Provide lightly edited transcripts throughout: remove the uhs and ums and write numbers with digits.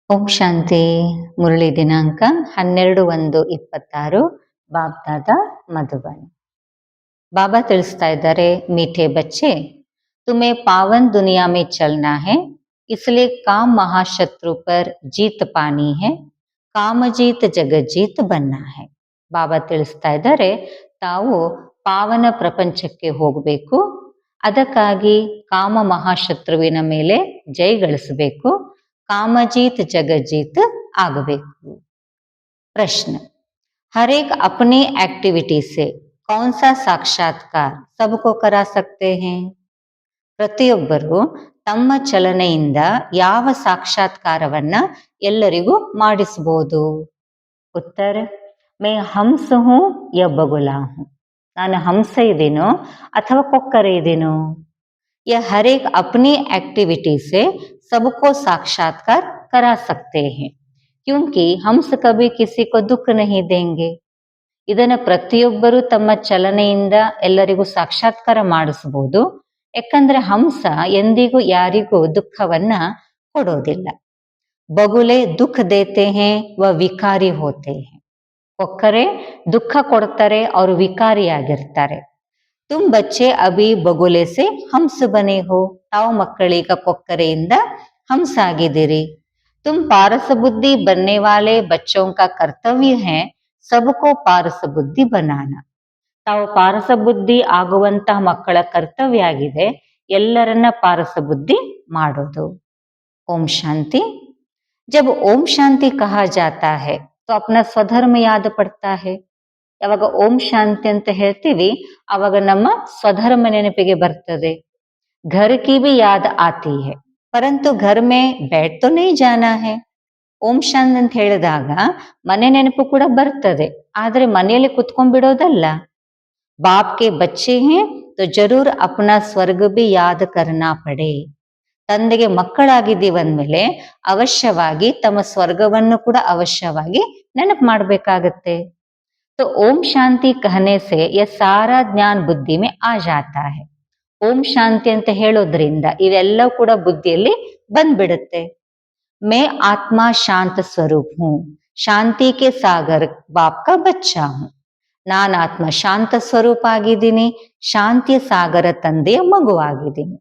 ಓಂ ಶಾಂತಿ. ಮುರಳಿ ದಿನಾಂಕ 12/1/26 ಬಾಬ್ದಾದ ಮಧುಬನ್. ಬಾಬಾ ತಿಳಿಸ್ತಾ ಇದ್ದಾರೆ, मीठे बच्चे तुम्हें पावन दुनिया में चलना है, इसलिए काम महाशत्रु पर जीत पानी है, काम जीत जगत जीत बनना है. ಬಾಬಾ ತಿಳಿಸ್ತಾ ಇದ್ದಾರೆ, ತಾವು ಪಾವನ ಪ್ರಪಂಚಕ್ಕೆ ಹೋಗಬೇಕು, ಅದಕ್ಕಾಗಿ ಕಾಮ ಮಹಾಶತ್ರುವಿನ ಮೇಲೆ ಜೈ ಗಳಿಸಬೇಕು, कामजीत जगजीत ಆಗಬೇಕು. प्रश्न, हर एक अपनी एक्टिविटी से कौन सा साक्षात्कार सबको करा सकते हैं? ಪ್ರತಿಯೊಬ್ಬರು ತಮ್ಮ ಚಲನೆಯಿಂದ ಯಾವ ಸಾಕ್ಷಾತ್ಕಾರವನ್ನ ಎಲ್ಲರಿಗೂ ಮಾಡಿಸಬಹುದು? ಉತ್ತರ, ಮೇ ಹಂಸ ಹೂಂ ಯ ಬಗುಲಾ ಹೂಂ. ನಾನು ಹಂಸ ಇದ್ದೀನೋ ಅಥವಾ ಕೊಕ್ಕರೆ ಇದ್ದೀನೋ? यह हर एक अपनी एक्टिविटी से सबको साक्षात्कार करा सकते हैं, क्योंकि हंस कभी किसी को दुख नहीं देंगे. ಇದನ್ನು ಪ್ರತಿಯೊಬ್ಬರು ತಮ್ಮ ಚಲನೆಯಿಂದ ಎಲ್ಲರಿಗೂ ಸಾಕ್ಷಾತ್ಕಾರ ಮಾಡಿಸಬಹುದು, ಯಾಕಂದ್ರೆ ಹಂಸ ಎಂದಿಗೂ ಯಾರಿಗೂ ದುಃಖವನ್ನ ಕೊಡೋದಿಲ್ಲ. ಬಗುಲೆ ದುಃಖ ದೇತೆ ಹೇ ವ ವಿಕಾರಿ ಹೋತೆ ಹೇ. ಕೊಕ್ಕರೆ ದುಃಖ ಕೊಡ್ತಾರೆ, ಅವರು ವಿಕಾರಿಯಾಗಿರ್ತಾರೆ. ತುಮ್ ಬಚ್ಚೆ ಅಭಿ ಬಗುಲೆ ಸೆ ಹಂಸ ಬನೆ ಹೋ. ತಾವು ಮಕ್ಕಳೀಗ ಕೊಕ್ಕರೆಯಿಂದ ಹಂಸ ಆಗಿದ್ದೀರಿ. ತುಮ್ ಪಾರಸ ಬುದ್ಧಿ ಬನ್ನೆ ವಾಲೆ ಬಚ್ಚೋಂ ಕಾ ಕರ್ತವ್ಯ ಹೈ ಸಬಕೋ ಪಾರಸ ಬುದ್ಧಿ ಬನಾನ. ತಾವು ಪಾರಸ ಬುದ್ಧಿ ಆಗುವಂತಹ ಮಕ್ಕಳ ಕರ್ತವ್ಯ ಆಗಿದೆ ಎಲ್ಲರನ್ನ ಪಾರಸ ಬುದ್ಧಿ ಮಾಡೋದು. ಓಂ ಶಾಂತಿ. ಜಬ್ ಓಂ ಶಾಂತಿ ಕಹಾ ಜಾತಾ ಹೈ ತೋ ಅಪ್ನಾ ಸ್ವಧರ್ಮ ಯಾದ ಪಡ್ತಾ ಹೈ. ಯಾವಾಗ ಓಂ ಶಾಂತಿ ಅಂತ ಹೇಳ್ತೀವಿ ಅವಾಗ ನಮ್ಮ ಸ್ವಧರ್ಮ ನೆನಪಿಗೆ ಬರ್ತದೆ. घर की भी याद आती है, परंतु घर में बैठ तो नहीं जाना है. ಓಂ ಶಾಂತಿ ಅಂತ ಹೇಳಿದಾಗ ಮನೆ ನೆನಪು ಕೂಡ ಬರ್ತದೆ, ಆದ್ರೆ ಮನೆಯಲ್ಲಿ ಕುತ್ಕೊಂಡ್ಬಿಡೋದಲ್ಲ. ಬಾಪ್ ಕೆ ಬಚ್ಚೆ ಹೇ ತೋ ಜರೂರ್ ಅಪ್ನಾ ಸ್ವರ್ಗ ಬಿ ಯಾದ್ ಕರ್ನಾ ಪಡೆ. ತಂದೆಗೆ ಮಕ್ಕಳಾಗಿದ್ದೀವಂದ್ಮೇಲೆ ಅವಶ್ಯವಾಗಿ ತಮ್ಮ ಸ್ವರ್ಗವನ್ನು ಕೂಡ ಅವಶ್ಯವಾಗಿ ನೆನಪು ಮಾಡ್ಬೇಕಾಗತ್ತೆ. तो ओम शांति कहने से यह सारा ज्ञान बुद्धि में आ जाता है. ಓಂ ಶಾಂತಿ ಅಂತ ಹೇಳೋದ್ರಿಂದ ಇವೆಲ್ಲ ಕೂಡ ಬುದ್ಧಿಯಲ್ಲಿ ಬಂದ್ಬಿಡುತ್ತೆ. ಮೇ ಆತ್ಮ ಶಾಂತ ಸ್ವರೂಪ್ ಹೂಂ, ಶಾಂತಿ ಕೆ ಸಾಗರ್ ಬಾಪ್ ಕಾ ಬಚ್ಚಾ ಹೂಂ. ನಾನು ಆತ್ಮ ಶಾಂತ ಸ್ವರೂಪ ಆಗಿದ್ದೀನಿ, ಶಾಂತಿಯ ಸಾಗರ ತಂದೆಯ ಮಗು ಆಗಿದ್ದೀನಿ.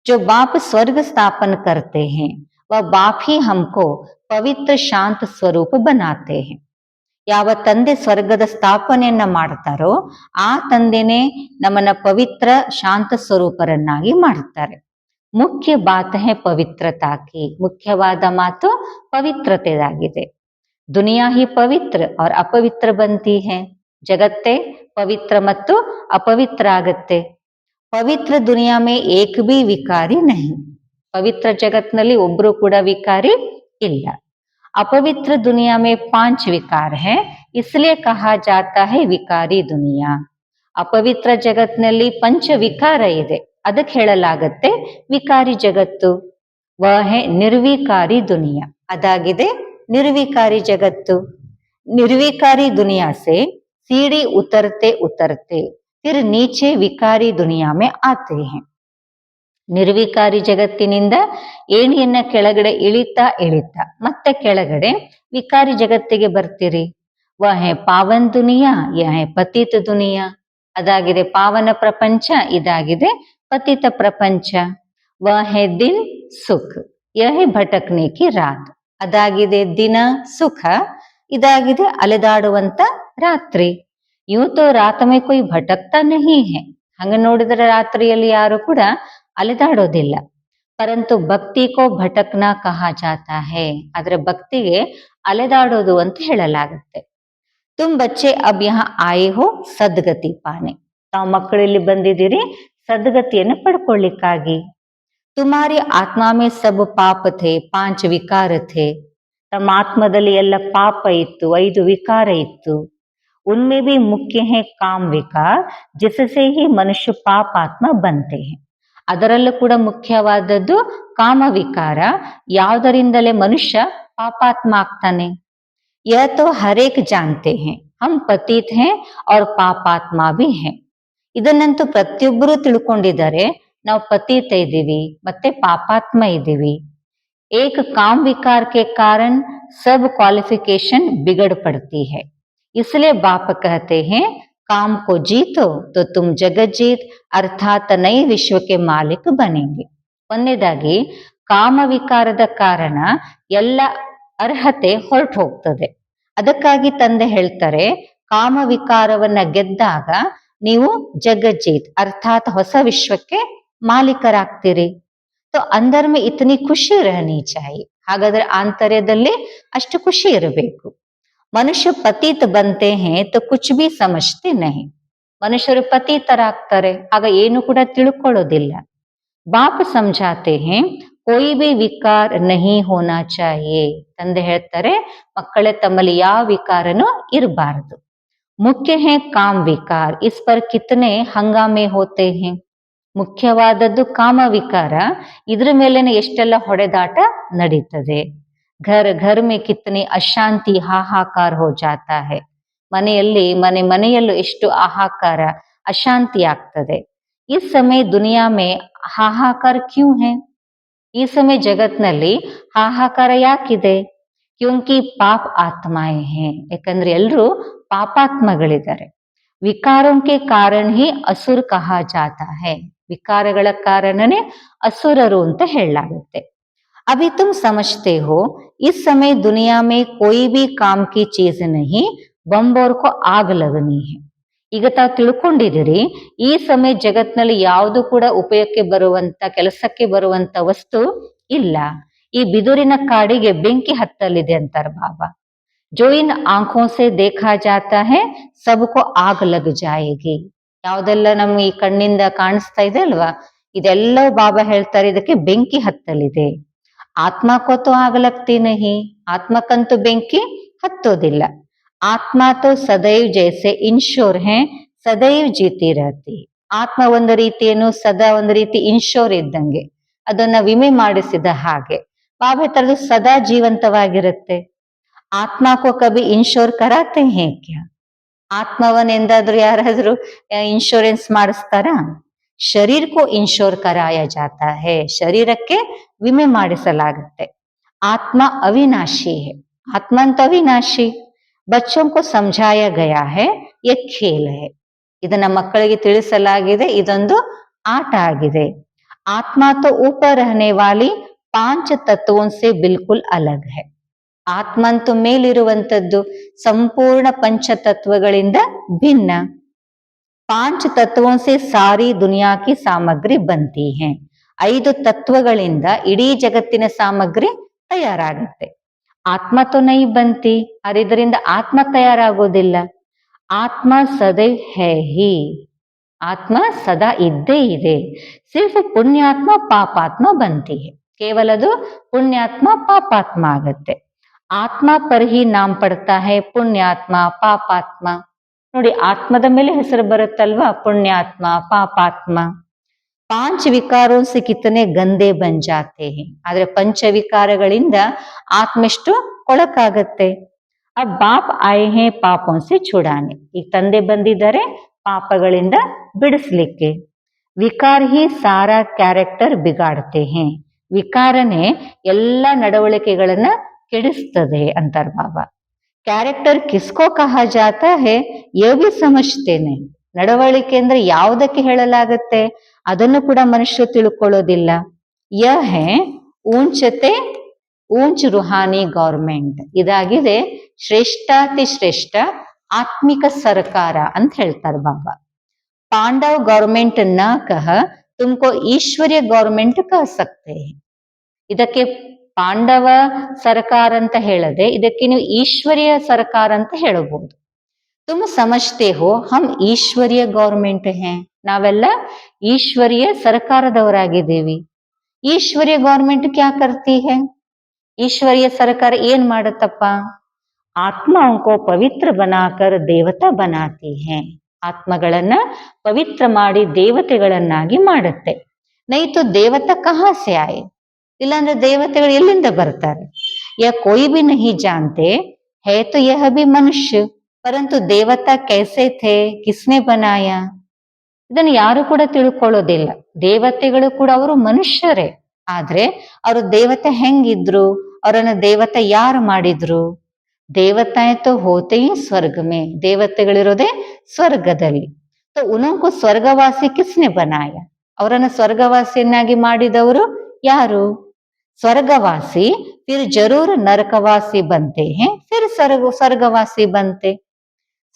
जो बाप स्वर्ग स्थापन करते हैं वह बाप ही हमको पवित्र शांत स्वरूप बनाते हैं. ಯಾವ ತಂದೆ ಸ್ವರ್ಗದ ಸ್ಥಾಪನೆಯನ್ನ ಮಾಡ್ತಾರೋ ಆ ತಂದೆನೇ ನಮ್ಮನ್ನ ಪವಿತ್ರ ಶಾಂತ ಸ್ವರೂಪರನ್ನಾಗಿ ಮಾಡ್ತಾರೆ. ಮುಖ್ಯ ಬಾತ್ ಹೈ ಪವಿತ್ರತಾಕಿ. ಮುಖ್ಯವಾದ ಮಾತು ಪವಿತ್ರತೆಯಾಗಿದೆ. ದುನಿಯಾ ಹಿ ಪವಿತ್ರ और ಅಪವಿತ್ರ ಬಂತಿ ಹೈ. ಜಗತ್ತೇ ಪವಿತ್ರ ಮತ್ತು ಅಪವಿತ್ರ ಆಗತ್ತೆ. ಪವಿತ್ರ ದುನಿಯಾ ಮೇ ಏಕ್ ಬಿ ವಿಕಾರಿ ನಹಿ. ಪವಿತ್ರ ಜಗತ್ನಲ್ಲಿ ಒಬ್ರು ಕೂಡ ವಿಕಾರಿ ಇಲ್ಲ. अपवित्र दुनिया में 5 विकार है, इसलिए कहा जाता है विकारी दुनिया. ಅಪವಿತ್ರ ಜಗತ್ನಲ್ಲಿ ಪಂಚ ವಿಕಾರ ಇದೆ, ಅದಕ್ಕೆ ಹೇಳಲಾಗತ್ತೆ ವಿಕಾರಿ ಜಗತ್ತು. ವಹ ನಿರ್ವಿಕಾರಿ ದುನಿಯಾ, ಅದಾಗಿದೆ ನಿರ್ವಿಕಾರಿ ಜಗತ್ತು. ನಿರ್ವಿಕಾರಿ ದುನಿಯಾ ಸೆ सीढ़ी उतरते उतरते फिर नीचे विकारी दुनिया में आते हैं. ನಿರ್ವಿಕಾರಿ ಜಗತ್ತಿನಿಂದ ಏಣಿಯನ್ನ ಕೆಳಗಡೆ ಇಳಿತಾ ಇಳಿತಾ ಮತ್ತೆ ಕೆಳಗಡೆ ವಿಕಾರಿ ಜಗತ್ತಿಗೆ ಬರ್ತೀರಿ. ವಹ ಪಾವನ್ ದುನಿಯಾ ಯಹ ಪತಿತ ದುನಿಯಾ. ಅದಾಗಿದೆ ಪಾವನ ಪ್ರಪಂಚ, ಇದಾಗಿದೆ ಪತಿತ ಪ್ರಪಂಚ. ವಹ ದಿನ್ ಸುಖ ಯಹ ಭಟಕ್ನೆ ಕಿ ರಾತ್. ಅದಾಗಿದೆ ದಿನ ಸುಖ, ಇದಾಗಿದೆ ಅಲೆದಾಡುವಂತ ರಾತ್ರಿ. ಯೂಂ ತೋ ರಾತ್ ಮೇ ಕೊಯ್ ಭಟಕ್ತಾ ನಹಿ ಹೈ. ಹಂಗ ನೋಡಿದ್ರೆ ರಾತ್ರಿಯಲ್ಲಿ ಯಾರು ಕೂಡ ಅಲೆದಾಡೋದಿಲ್ಲ. ಪರಂತು ಭಕ್ತಿ ಕೋ ಭಟಕ್ನ ಕಹಾ ಜಾತಾ ಹೈ. ಆದ್ರೆ ಭಕ್ತಿಗೆ ಅಲೆದಾಡೋದು ಅಂತ ಹೇಳಲಾಗುತ್ತೆ. ತುಮ್ ಬಚ್ಚೆ ಅಬ್ ಯಹ ಆಯೆ ಹೋ ಸದ್ಗತಿ ಪಾನೆ. ತಾವು ಮಕ್ಕಳಲ್ಲಿ ಬಂದಿದ್ದೀರಿ ಸದ್ಗತಿಯನ್ನು ಪಡ್ಕೊಳ್ಳಿಕ್ಕಾಗಿ. ತುಮಾರಿ ಆತ್ಮ ಮೇ ಸಬ್ ಪಾಪ ಥೇ, 5 ವಿಕಾರ ಥೇ. ತಮ್ಮ ಆತ್ಮದಲ್ಲಿ ಎಲ್ಲ ಪಾಪ ಇತ್ತು, 5 ವಿಕಾರ ಇತ್ತು. ಉನ್ಮೇ ಭಿ ಮುಖ್ಯ ಹೈ ಕಾಮ್ ವಿಕಾರ, ಜಿಸಸೆ ಹಿ ಮನುಷ್ಯ ಪಾಪಾತ್ಮ ಬಂತೆ ಹೈ. ಅದರಲ್ಲೂ ಕೂಡ ಮುಖ್ಯವಾದದ್ದು ಕಾಮ ವಿಕಾರ, ಯಾವುದರಿಂದಲೇ ಮನುಷ್ಯ ಪಾಪಾತ್ಮ ಆಗ್ತಾನೆ. ಯಹ ತೋ ಹರೇಕ್ ಜಾನ್ತೆ ಹೈ ಹಮ್ ಪತಿತ್ ಹೈ और ಪಾಪಾತ್ಮ ಭಿ ಹೈ. ಇದನ್ನಂತೂ ಪ್ರತಿಯೊಬ್ಬರು ತಿಳ್ಕೊಂಡಿದ್ದಾರೆ, ನಾವು ಪತಿತ ಇದ್ದೀವಿ ಮತ್ತೆ ಪಾಪಾತ್ಮ ಇದ್ದೀವಿ. एक काम विकार के कारण सब क्वालिफिकेशन बिगड़ पड़ती है। इसलिए बाप कहते हैं काम को जीतो तो तुम जगत जीत अर्थात नए विश्व के मालिक बनेंगे। ಒಂದನೇದಾಗಿ ಕಾಮ ವಿಕಾರದ ಕಾರಣ ಎಲ್ಲ ಅರ್ಹತೆ ಹೊರಟು ಹೋಗ್ತದೆ. ಅದಕ್ಕಾಗಿ ತಂದೆ ಹೇಳ್ತಾರೆ ಕಾಮ ವಿಕಾರವನ್ನ ಗೆದ್ದಾಗ ನೀವು ಜಗಜ್ಜೀತ್ ಅರ್ಥಾತ್ ಹೊಸ ವಿಶ್ವಕ್ಕೆ ಮಾಲೀಕರಾಗ್ತೀರಿ. तो अंदर में इतनी खुशी रहनी चाहिए. ಹಾಗಾದ್ರೆ ಆಂತರ್ಯದಲ್ಲಿ ಅಷ್ಟು ಖುಷಿ ಇರಬೇಕು. ಮನುಷ್ಯ ಪತೀತ बनते हैं तो कुछ भी समझते नहीं. ಮನುಷ್ಯರು ಪತೀತರಾಗ್ತಾರೆ, ಆಗ ಏನು ಕೂಡ ತಿಳ್ಕೊಳ್ಳೋದಿಲ್ಲ. ಬಾಪ್ ಸಮझाते हैं कोई भी विकार नहीं होना चाहिए. ತಂದೆ ಹೇಳ್ತಾರೆ ಮಕ್ಕಳೇ ತಮ್ಮಲ್ಲಿ ಯಾವ ವಿಕಾರನೂ ಇರಬಾರದು. मुख्य है काम विकार, इस पर कितने हंगामे होते हैं. ಮುಖ್ಯವಾದದ್ದು ಕಾಮ ವಿಕಾರ, ಇದ್ರ ಮೇಲೇನೆ ಎಷ್ಟೆಲ್ಲ ಹೊಡೆದಾಟ ನಡೀತದೆ. ಘರ್ ಘರ್ ಮೇ ಕಿತನಿ ಅಶಾಂತಿ ಹಾಹಾಕಾರ ಹೋ ಜಾತಾ ಹೈ. ಮನೆಯಲ್ಲೂ ಎಷ್ಟು ಹಾಹಾಕಾರ ಅಶಾಂತಿ ಆಗ್ತದೆ. ಈ ಸಮಯ ದುನಿಯಾ ಮೇ ಹಾಹಾಕಾರ ಕ್ಯೂ ಹೈ. ಈ ಸಮಯ ಜಗತ್ನಲ್ಲಿ ಹಾಹಾಕಾರ ಯಾಕಿದೆ? Kyunki pop ಆತ್ಮಾಯೇ high. ಯಾಕಂದ್ರೆ ಎಲ್ರು ಪಾಪಾತ್ಮಗಳಿದ್ದಾರೆ. ವಿಕಾರೋಂ ಕೆ ಕಾರಣ ಹಿ ಅಸುರ್ ಕಹಾ ಜಾತಾ ಹೈ. ವಿಕಾರಗಳ ಕಾರಣನೇ ಅಸುರರು ಅಂತ ಹೇಳಲಾಗುತ್ತೆ. अभी तुम समझते हो इस समय दुनिया में कोई भी काम की चीज नहीं, बम और को आग लगनी है. ಈಗ ತಾವು ತಿಳ್ಕೊಂಡಿದ್ದೀರಿ ಈ ಸಮಯ ಜಗತ್ನಲ್ಲಿ ಯಾವುದು ಕೂಡ ಉಪಯೋಗಕ್ಕೆ ಬರುವಂತ ಕೆಲಸಕ್ಕೆ ಬರುವಂತ ವಸ್ತು ಇಲ್ಲ. ಈ ಬಿದುರಿನ ಕಾಡಿಗೆ ಬೆಂಕಿ ಹತ್ತಲಿದೆ ಅಂತಾರೆ ಬಾಬಾ. जो इन आंखों से देखा जाता है सबको आग लग जाएगी. ಯಾವ್ದೆಲ್ಲ ನಮ್ಗೆ ಈ ಕಣ್ಣಿಂದ ಕಾಣಿಸ್ತಾ ಇದೆ ಅಲ್ವಾ, ಇದೆಲ್ಲ ಬಾಬಾ ಹೇಳ್ತಾರೆ ಇದಕ್ಕೆ ಬೆಂಕಿ ಹತ್ತಲಿದೆ. ಆತ್ಮಕ್ಕೂ ಆಗಲಗ್ತಿ ನಹಿ, ಆತ್ಮಕ್ಕಂತೂ ಬೆಂಕಿ ಹತ್ತೋದಿಲ್ಲ. ಆತ್ಮ ತೋ ಸದೈವ್ ಜೈಸೆ ಇನ್ಶೋರ್ ಹೇ ಸದೈವ್ ಜೀತಿ ರಹತಿ. ಆತ್ಮ ಒಂದು ರೀತಿಯನ್ನು ಸದಾ ಒಂದು ರೀತಿ ಇನ್ಶೋರ್ ಇದ್ದಂಗೆ, ಅದನ್ನ ವಿಮೆ ಮಾಡಿಸಿದ ಹಾಗೆ. ಬಾಬಾ ತರದು ಸದಾ ಜೀವಂತವಾಗಿರುತ್ತೆ. ಆತ್ಮಕ್ಕೂ ಕಭಿ ಇನ್ಶೋರ್ ಕರಾತೆ ಹೇ ಕ್ಯಾ? ಆತ್ಮವನ್ನೆಂದಾದ್ರೂ ಯಾರಾದ್ರೂ ಇನ್ಶೂರೆನ್ಸ್ ಮಾಡಿಸ್ತಾರ? ಶರೀರಕ್ಕೂ ಇನ್ಶೋರ್ ಕರಾಯ ಜಾತಾ ಹೇ, ಶರೀರಕ್ಕೆ ವಿಮೆ ಮಾಡಿಸಲಾಗುತ್ತೆ. ಆತ್ಮ ಅವಿನಾಶಿ ಹೇ, ಆತ್ಮಂತ ಅವಿನಾಶಿ. ಬಚ್ಚೋं को समझाया गया है ये खेल है. ಇದನ್ನ ಮಕ್ಕಳಿಗೆ ತಿಳಿಸಲಾಗಿದೆ, ಇದೊಂದು ಆಟ ಆಗಿದೆ. ಆತ್ಮ तो ऊपर रहने वाली 5 तत्वों से बिल्कुल अलग है. ಆತ್ಮಂತೂ ಮೇಲಿರುವಂತದ್ದು ಸಂಪೂರ್ಣ ಪಂಚತತ್ವಗಳಿಂದ ಭಿನ್ನ. 5 ತತ್ವೋं से सारी दुनिया की सामग्री बनती है. 5 ತತ್ವಗಳಿಂದ ಇಡೀ ಜಗತ್ತಿನ ಸಾಮಗ್ರಿ ತಯಾರಾಗುತ್ತೆ. ಆತ್ಮ ತೋ ನೈ ಬಂತಿ, ಇದರಿಂದ ಆತ್ಮ ತಯಾರಾಗೋದಿಲ್ಲ. ಆತ್ಮ ಸದೈವ್ ಹೈ ಹಿ, ಆತ್ಮ ಸದಾ ಇದ್ದೇ ಇದೆ. ಸಿರ್ಫ್ ಪುಣ್ಯಾತ್ಮ ಪಾಪಾತ್ಮ ಬಂತಿ ಹೈ, ಕೇವಲ ಅದು ಪುಣ್ಯಾತ್ಮ ಪಾಪಾತ್ಮ ಆಗತ್ತೆ. ಆತ್ಮ ಪರ್ ಹಿ ನಾಮ್ ಪಡ್ತಾ ಹೈ ಪುಣ್ಯಾತ್ಮ ಪಾಪಾತ್ಮ. ನೋಡಿ ಆತ್ಮದ ಮೇಲೆ ಹೆಸರು ಬರುತ್ತಲ್ವಾ, ಪುಣ್ಯಾತ್ಮ ಪಾಪಾತ್ಮ. 5 ವಿಕಾರೋं से कितने गंदे बन जाते हैं. ಆದ್ರೆ ಪಂಚ ವಿಕಾರಗಳಿಂದ ಆತ್ಮ ಎಷ್ಟು ಕೊಳಕಾಗತ್ತೆ. अब बाप आए हैं पापों से छुड़ाने. ಈಗ ತಂದೆ ಬಂದಿದ್ದಾರೆ ಪಾಪಗಳಿಂದ ಬಿಡಿಸ್ಲಿಕ್ಕೆ. ವಿಕಾರ ಹಿ ಸಾರಾ ಕ್ಯಾರೆಕ್ಟರ್ ಬಿಗಾಡ್ತೆ ಹೇ. ವಿಕಾರನೇ ಎಲ್ಲ ನಡವಳಿಕೆಗಳನ್ನ ಕೆಡಿಸ್ತದೆ ಅಂತಾರೆ ಬಾಬಾ. ಕ್ಯಾರೆಕ್ಟರ್ ಕಿಸ್ಕೋ ಕಹಾ ಜಾತಾ ಹೇ ಯೇ ಭಿ ಸಮಜ್ತೇನೆ. ನಡವಳಿಕೆ ಅಂದ್ರೆ ಯಾವುದಕ್ಕೆ ಹೇಳಲಾಗತ್ತೆ ಅದನ್ನು ಕೂಡ ಮನುಷ್ಯರು ತಿಳ್ಕೊಳ್ಳೋದಿಲ್ಲ. ಯಹ ಹೇ ಊಂಚತೆ ಊಂಚ್ ರುಹಾನಿ ಗೌರ್ಮೆಂಟ್. ಇದಾಗಿದೆ ಶ್ರೇಷ್ಠಾತಿ ಶ್ರೇಷ್ಠ ಆತ್ಮಿಕ ಸರ್ಕಾರ ಅಂತ ಹೇಳ್ತಾರೆ ಬಾಬಾ. ಪಾಂಡವ್ ಗೌರ್ಮೆಂಟ್ ನ ಕಹ ತುಮಕೋ ಈಶ್ವರ್ಯ ಗೌರ್ಮೆಂಟ್ ಕಹ ಸಕ್ತೆ ಹೈ. ಇದಕ್ಕೆ ಪಾಂಡವ ಸರ್ಕಾರ ಅಂತ ಹೇಳದೆ ಇದಕ್ಕೆ ನೀವು ಈಶ್ವರ್ಯ ಸರ್ಕಾರ ಅಂತ ಹೇಳಬಹುದು. ತುಮ್ ಸಮಜ್ತೆ ಹೋ ಹಮ್ ಈಶ್ವರ್ಯ ಗೌರ್ಮೆಂಟ್ ಹೇ. ನಾವೆಲ್ಲ ಈಶ್ವರ್ಯ ಸರ್ಕಾರದವರಾಗಿದ್ದೀವಿ. ಈಶ್ವರ್ಯ ಗೌರ್ಮೆಂಟ್ ಕ್ಯಾ ಕರ್ತಿ ಹೇ? ಈಶ್ವರ್ಯ ಸರ್ಕಾರ ಏನ್ ಮಾಡತ್ತಪ್ಪ? ಆತ್ಮಕೋ ಪವಿತ್ರ ಬನಾಕರ್ ದೇವತಾ ಬನಾತಿ ಹೇ. ಆತ್ಮಗಳನ್ನ ಪವಿತ್ರ ಮಾಡಿ ದೇವತೆಗಳನ್ನಾಗಿ ಮಾಡುತ್ತೆ. ನೈತು ದೇವತಾ ಕಹಾ ಸೆ ಆಯೆ? ಇಲ್ಲಾಂದ್ರೆ ದೇವತೆಗಳು ಎಲ್ಲಿಂದ ಬರ್ತಾರೆ? ಯಾ ಕೋಯಿ ಭಿ ನಹಿ ಜಾನ್ತೆ ಹೈ ತೋ ಯಹ ಭಿ ಮನುಷ್ಯ ಪರಂತು ದೇವತಾ ಕೈಸೆ ಥೇ ಕಿಸ್ನೆ ಬನಾಯಾ. ಇದನ್ನು ಯಾರು ಕೂಡ ತಿಳ್ಕೊಳ್ಳೋದಿಲ್ಲ. ದೇವತೆಗಳು ಕೂಡ ಅವರು ಮನುಷ್ಯರೇ, ಆದ್ರೆ ಅವರು ದೇವತೆ ಹೆಂಗಿದ್ರು, ಅವರನ್ನ ದೇವತೆ ಯಾರು ಮಾಡಿದ್ರು? ದೇವತಾएं तो होते ही स्वर्ग में, ದೇವತೆಗಳಿರೋದೇ ಸ್ವರ್ಗದಲ್ಲಿ. तो उनको ಸ್ವರ್ಗವಾಸಿ किसने बनाया? ಅವರನ್ನ ಸ್ವರ್ಗವಾಸಿಯನ್ನಾಗಿ ಮಾಡಿದವರು ಯಾರು? ಸ್ವರ್ಗವಾಸಿ फिर जरूर नरकवासी बनते हैं, फिर ಸ್ವರ್ಗವಾಸಿ बनते.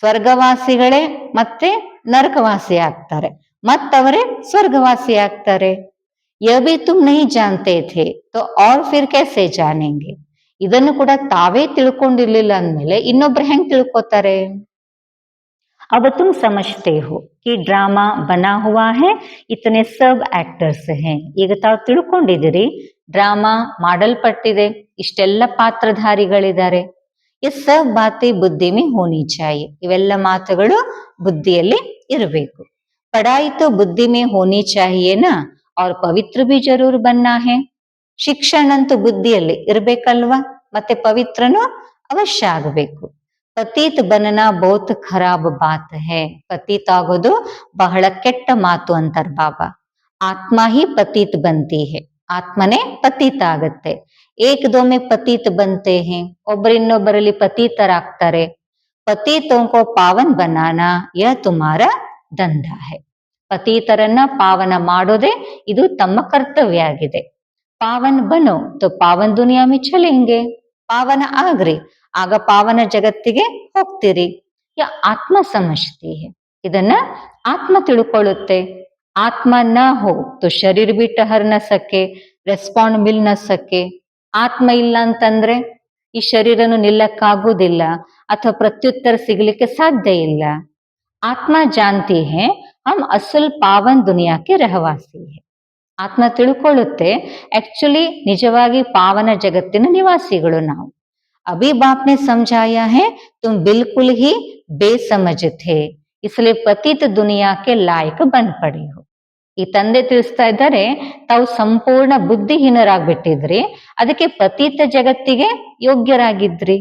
ಸ್ವರ್ಗವಾಸಿಗಳೇ ಮತ್ತೆ ನರಕವಾಸಿ ಆಗ್ತಾರೆ, ಮತ್ತವರೇ ಸ್ವರ್ಗವಾಸಿ ಆಗ್ತಾರೆ. यह भी तुम नहीं जानते थे तो और फिर कैसे जानेंगे? ಇದನ್ನು ಕೂಡ ತಾವೇ ತಿಳ್ಕೊಂಡಿರ್ಲಿಲ್ಲ ಅಂದ್ಮೇಲೆ ಇನ್ನೊಬ್ರು ಹೆಂಗ್ ತಿಳ್ಕೊತಾರೆ? अब तुम समझते हो कि ड्रामा बना हुआ है, इतने सब एक्टर्स हैं. ಈಗ ತಾವು ತಿಳ್ಕೊಂಡಿದ್ದೀರಿ ಡ್ರಾಮಾ ಮಾಡಲ್ಪಟ್ಟಿದೆ, ಇಷ್ಟೆಲ್ಲ ಪಾತ್ರಧಾರಿಗಳಿದ್ದಾರೆ. ये सब बातें बुद्धि में होनी चाहिए. ಇವೆಲ್ಲ ಮಾತುಗಳು ಬುದ್ಧಿಯಲ್ಲಿ ಇರಬೇಕು. पढ़ाई तो बुद्धि में होनी चाहिए ना, और पवित्र भी जरूर बनना है. ಶಿಕ್ಷಣ ಅಂತೂ ಬುದ್ಧಿಯಲ್ಲಿ ಇರ್ಬೇಕಲ್ವಾ, ಮತ್ತೆ ಪವಿತ್ರನು ಅವಶ್ಯ ಆಗಬೇಕು. ಪತೀತ್ ಬನನಾ ಬಹುತ್ ಖರಾಬ್ ಬಾತ್ ಹೈ. ಪತೀತ್ ಆಗೋದು ಬಹಳ ಕೆಟ್ಟ ಮಾತು ಅಂತಾರ ಬಾಬಾ. ಆತ್ಮ ಹಿ ಪತೀತ್ ಬಂತಿ ಹೈ, ಆತ್ಮನೇ ಪತೀತ ಆಗತ್ತೆ. ಏಕ್ ದೋ ಮೇ ಪತೀತ್ ಬಂತೆ ಹೈ, ಒಬ್ಬರಿನ್ನೊಬ್ಬರಲ್ಲಿ ಪತೀತರಾಗ್ತಾರೆ. ಪತೀತೋಂ ಕೋ ಪಾವನ್ ಬನಾನಾ ಯಹ ತುಮಾರ ದಂಧ ಹೈ. ಪತೀತರನ್ನ ಪಾವನ ಮಾಡೋದೇ ಇದು ತಮ್ಮ ಕರ್ತವ್ಯ ಆಗಿದೆ. ಪಾವನ್ ಬನೋ ತೋ ಪಾವನ್ ದುನಿಯಾ ಮೇ ಚಲೆಂಗೆ. ಪಾವನ ಆಗ್ರಿ, ಆಗ ಪಾವನ ಜಗತ್ತಿಗೆ ಹೋಗ್ತೀರಿ. ಯಾ ಆತ್ಮ ಸಮಜ್ತಿ ಹೈ, ಇದನ್ನ ಆತ್ಮ ತಿಳ್ಕೊಳ್ಳುತ್ತೆ. ಆತ್ಮ ನ ಹೋ ತೋ ಶರೀರ್ ಬಿ ಟಹರ್ ನ ಸಕೆ, ರೆಸ್ಪಾಂಡ್ ಮಿಲ್ ನ ಸಕೆ. ಆತ್ಮ ಇಲ್ಲ ಅಂತಂದ್ರೆ ಈ ಶರೀರನು ನಿಲ್ಲಕ್ಕಾಗುವುದಿಲ್ಲ, ಅಥವಾ ಪ್ರತ್ಯುತ್ತರ ಸಿಗ್ಲಿಕ್ಕೆ ಸಾಧ್ಯ ಇಲ್ಲ. ಆತ್ಮ ಜಾನ್ತಿ ಹೈ ಹಮ್ ಅಸಲ್ ಪಾವನ್ ದುನಿಯಾಕ್ಕೆ ರಹವಾಸಿ ಹೈ. ಆತ್ಮ ತಿಳ್ಕೊಳ್ಳುತ್ತೆ ಆಕ್ಚುಲಿ ನಿಜವಾಗಿ ಪಾವನ ಜಗತ್ತಿನ ನಿವಾಸಿಗಳು ನಾವು. ಅಭಿ ಬಾಪ್ ನೆ ಸಮझाया है तुम बिल्कुल ही बेसमझ थे, इसलिए पतित दुनिया के लायक बन पड़े हो. ಈ ತಂದೆ ತಿಳಿಸ್ತಾ ಇದ್ದಾರೆ ತಾವು ಸಂಪೂರ್ಣ ಬುದ್ಧಿಹೀನರಾಗ್ಬಿಟ್ಟಿದ್ರಿ, ಅದಕ್ಕೆ ಪತಿತ ಜಗತ್ತಿಗೆ ಯೋಗ್ಯರಾಗಿದ್ರಿ.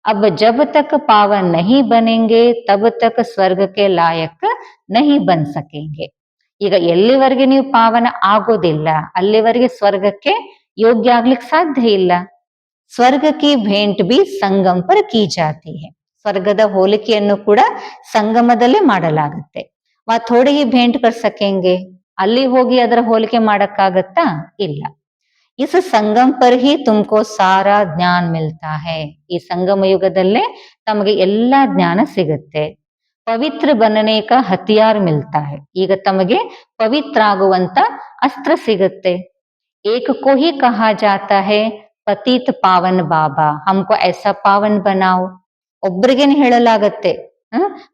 अब जब तक पावन नहीं बनेंगे तब तक स्वर्ग के लायक नहीं बन सकेंगे. ಈಗ ಎಲ್ಲಿವರೆಗೆ ನೀವು ಪಾವನ ಆಗೋದಿಲ್ಲ ಅಲ್ಲಿವರೆಗೆ ಸ್ವರ್ಗಕ್ಕೆ ಯೋಗ್ಯ ಆಗ್ಲಿಕ್ಕೆ ಸಾಧ್ಯ ಇಲ್ಲ. ಸ್ವರ್ಗ ಕಿ ಭೇಂಟ್ ಬಿ ಸಂಗಮ್ ಪರ್ ಕಿ ಜಾತಿ ಹೈ. ಸ್ವರ್ಗದ ಹೋಲಿಕೆಯನ್ನು ಕೂಡ ಸಂಗಮದಲ್ಲೇ ಮಾಡಲಾಗುತ್ತೆ. ವಾ ಥೋಡೆ ಹಿ ಭೇಂಟ್ ಕರ್ ಸಕೆಂಗೆ, ಅಲ್ಲಿ ಹೋಗಿ ಅದರ ಹೋಲಿಕೆ ಮಾಡಕ್ಕಾಗತ್ತಾ? ಇಲ್ಲ. ಇಸ್ ಸಂಗಮ್ ಪರ್ ಹಿ ತುಮ್ಕೋ ಸಾರಾ ಜ್ಞಾನ ಮಿಲ್ತಾ ಹೈ. ಈ ಸಂಗಮ ಯುಗದಲ್ಲೇ ತಮಗೆ ಎಲ್ಲಾ ಜ್ಞಾನ ಸಿಗುತ್ತೆ. ಪವಿತ್ರ ಬನನೆ ಕಾ ಹತಿಯಾರ್ ಮಿಲ್ತಾ ಹೈ. ಈಗ ತಮಗೆ ಪವಿತ್ರ ಆಗುವಂತ ಅಸ್ತ್ರ ಸಿಗುತ್ತೆ. ಏಕ ಕೋ ಹಿ ಕಹಾ ಜಾತಾ ಹೈ ಪತೀತ್ ಪಾವನ್ ಬಾಬಾ, ಹಮ್ಕೋ ಐಸಾ ಪಾವನ್ ಬನಾವ್. ಒಬ್ರಿಗೇನೆ ಹೇಳಲಾಗತ್ತೆ,